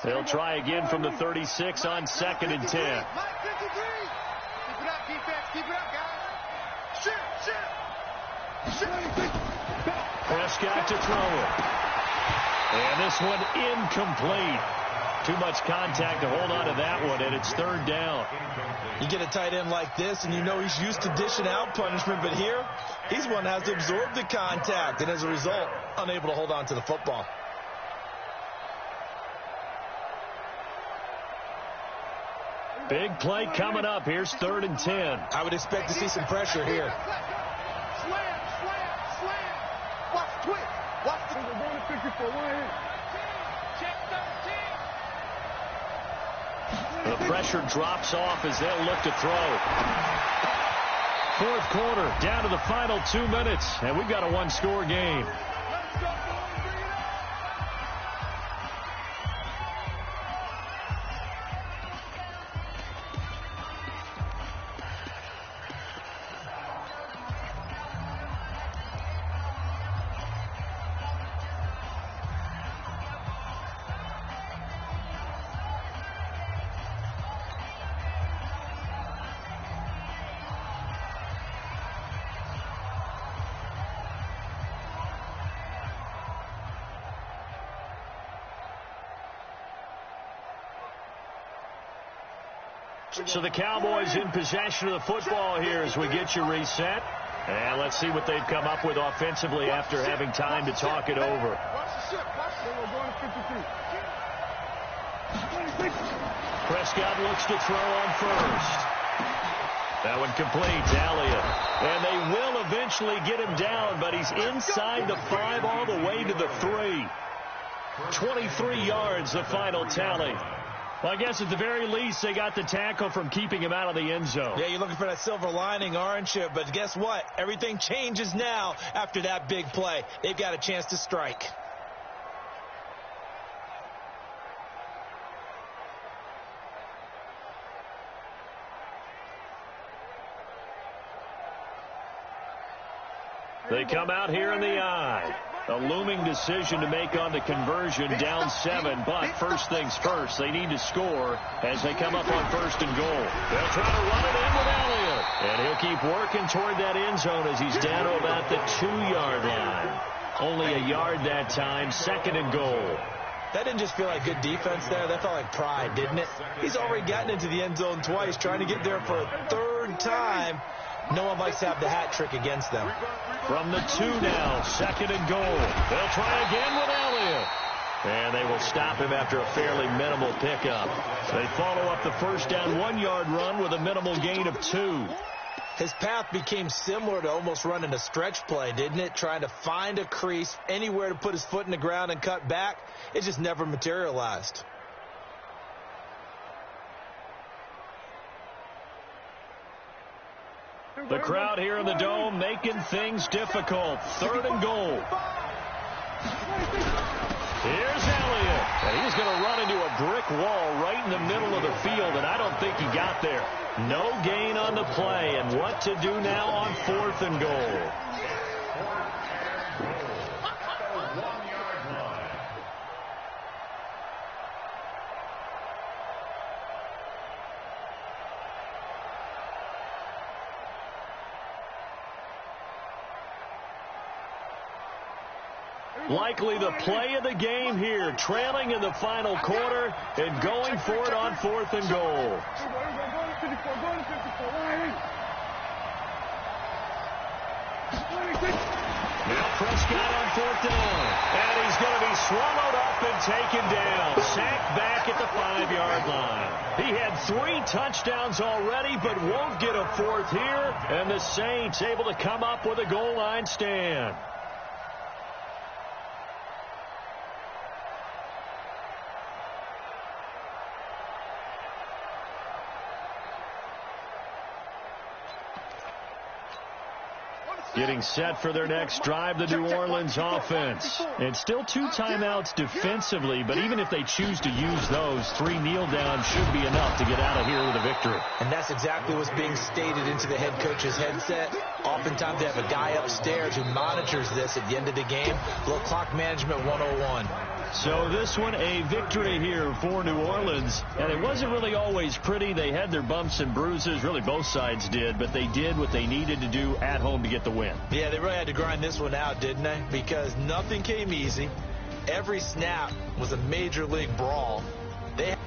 They'll try again from the 36 on 2nd and 10. Keep it up, defense. Keep it up, guys. Shit. Prescott to throw it. And this one incomplete. Too much contact to hold on to that one, and it's 3rd down. You get a tight end like this, and you know he's used to dishing out punishment, but here, he's one that has to absorb the contact, and as a result, unable to hold on to the football. Big play coming up. Here's 3rd and 10. I would expect to see some pressure here. Slam. Watch the twist. Watch the twist. We're going to 54. Check 13. The pressure drops off as they'll look to throw. 4th quarter, down to the final 2 minutes, and we've got a 1-score game. So the Cowboys in possession of the football here as we get you reset. And let's see what they've come up with offensively after having time to talk it over. Prescott looks to throw on 1st. That one complete to Elliott. And they will eventually get him down, but he's inside the 5 all the way to the 3. 23 yards, the final tally. Well, I guess at the very least, they got the tackle from keeping him out of the end zone. Yeah, you're looking for that silver lining, aren't you? But guess what? Everything changes now after that big play. They've got a chance to strike. They come out here in the eye. A looming decision to make on the conversion, down 7, but first things first, they need to score as they come up on 1st and goal. They'll try to run it in with Elliott, and he'll keep working toward that end zone as he's down to about the 2-yard line. Only a yard that time, 2nd and goal. That didn't just feel like good defense there. That felt like pride, didn't it? He's already gotten into the end zone twice, trying to get there for a third time. No one likes to have the hat trick against them. From the 2 now, 2nd and goal. They'll try again with Elliott. And they will stop him after a fairly minimal pickup. They follow up the first down 1-yard run with a minimal gain of 2. His path became similar to almost running a stretch play, didn't it? Trying to find a crease, anywhere to put his foot in the ground and cut back. It just never materialized. The crowd here in the Dome making things difficult. 3rd and goal. Here's Elliott. And he's going to run into a brick wall right in the middle of the field, and I don't think he got there. No gain on the play, and what to do now on 4th and goal. Likely the play of the game here, trailing in the final quarter and going for it on 4th and goal. Now Prescott on 4th down, and he's going to be swallowed up and taken down. Sacked back at the 5-yard line. He had 3 touchdowns already, but won't get a 4th here, and the Saints able to come up with a goal line stand. Getting set for their next drive, the New Orleans offense. And still 2 timeouts defensively, but even if they choose to use those, 3 kneel downs should be enough to get out of here with a victory. And that's exactly what's being stated into the head coach's headset. Oftentimes they have a guy upstairs who monitors this at the end of the game. Little clock management 101. So this one, a victory here for New Orleans. And it wasn't really always pretty. They had their bumps and bruises. Really, both sides did. But they did what they needed to do at home to get the win. Yeah, they really had to grind this one out, didn't they? Because nothing came easy. Every snap was a major league brawl. They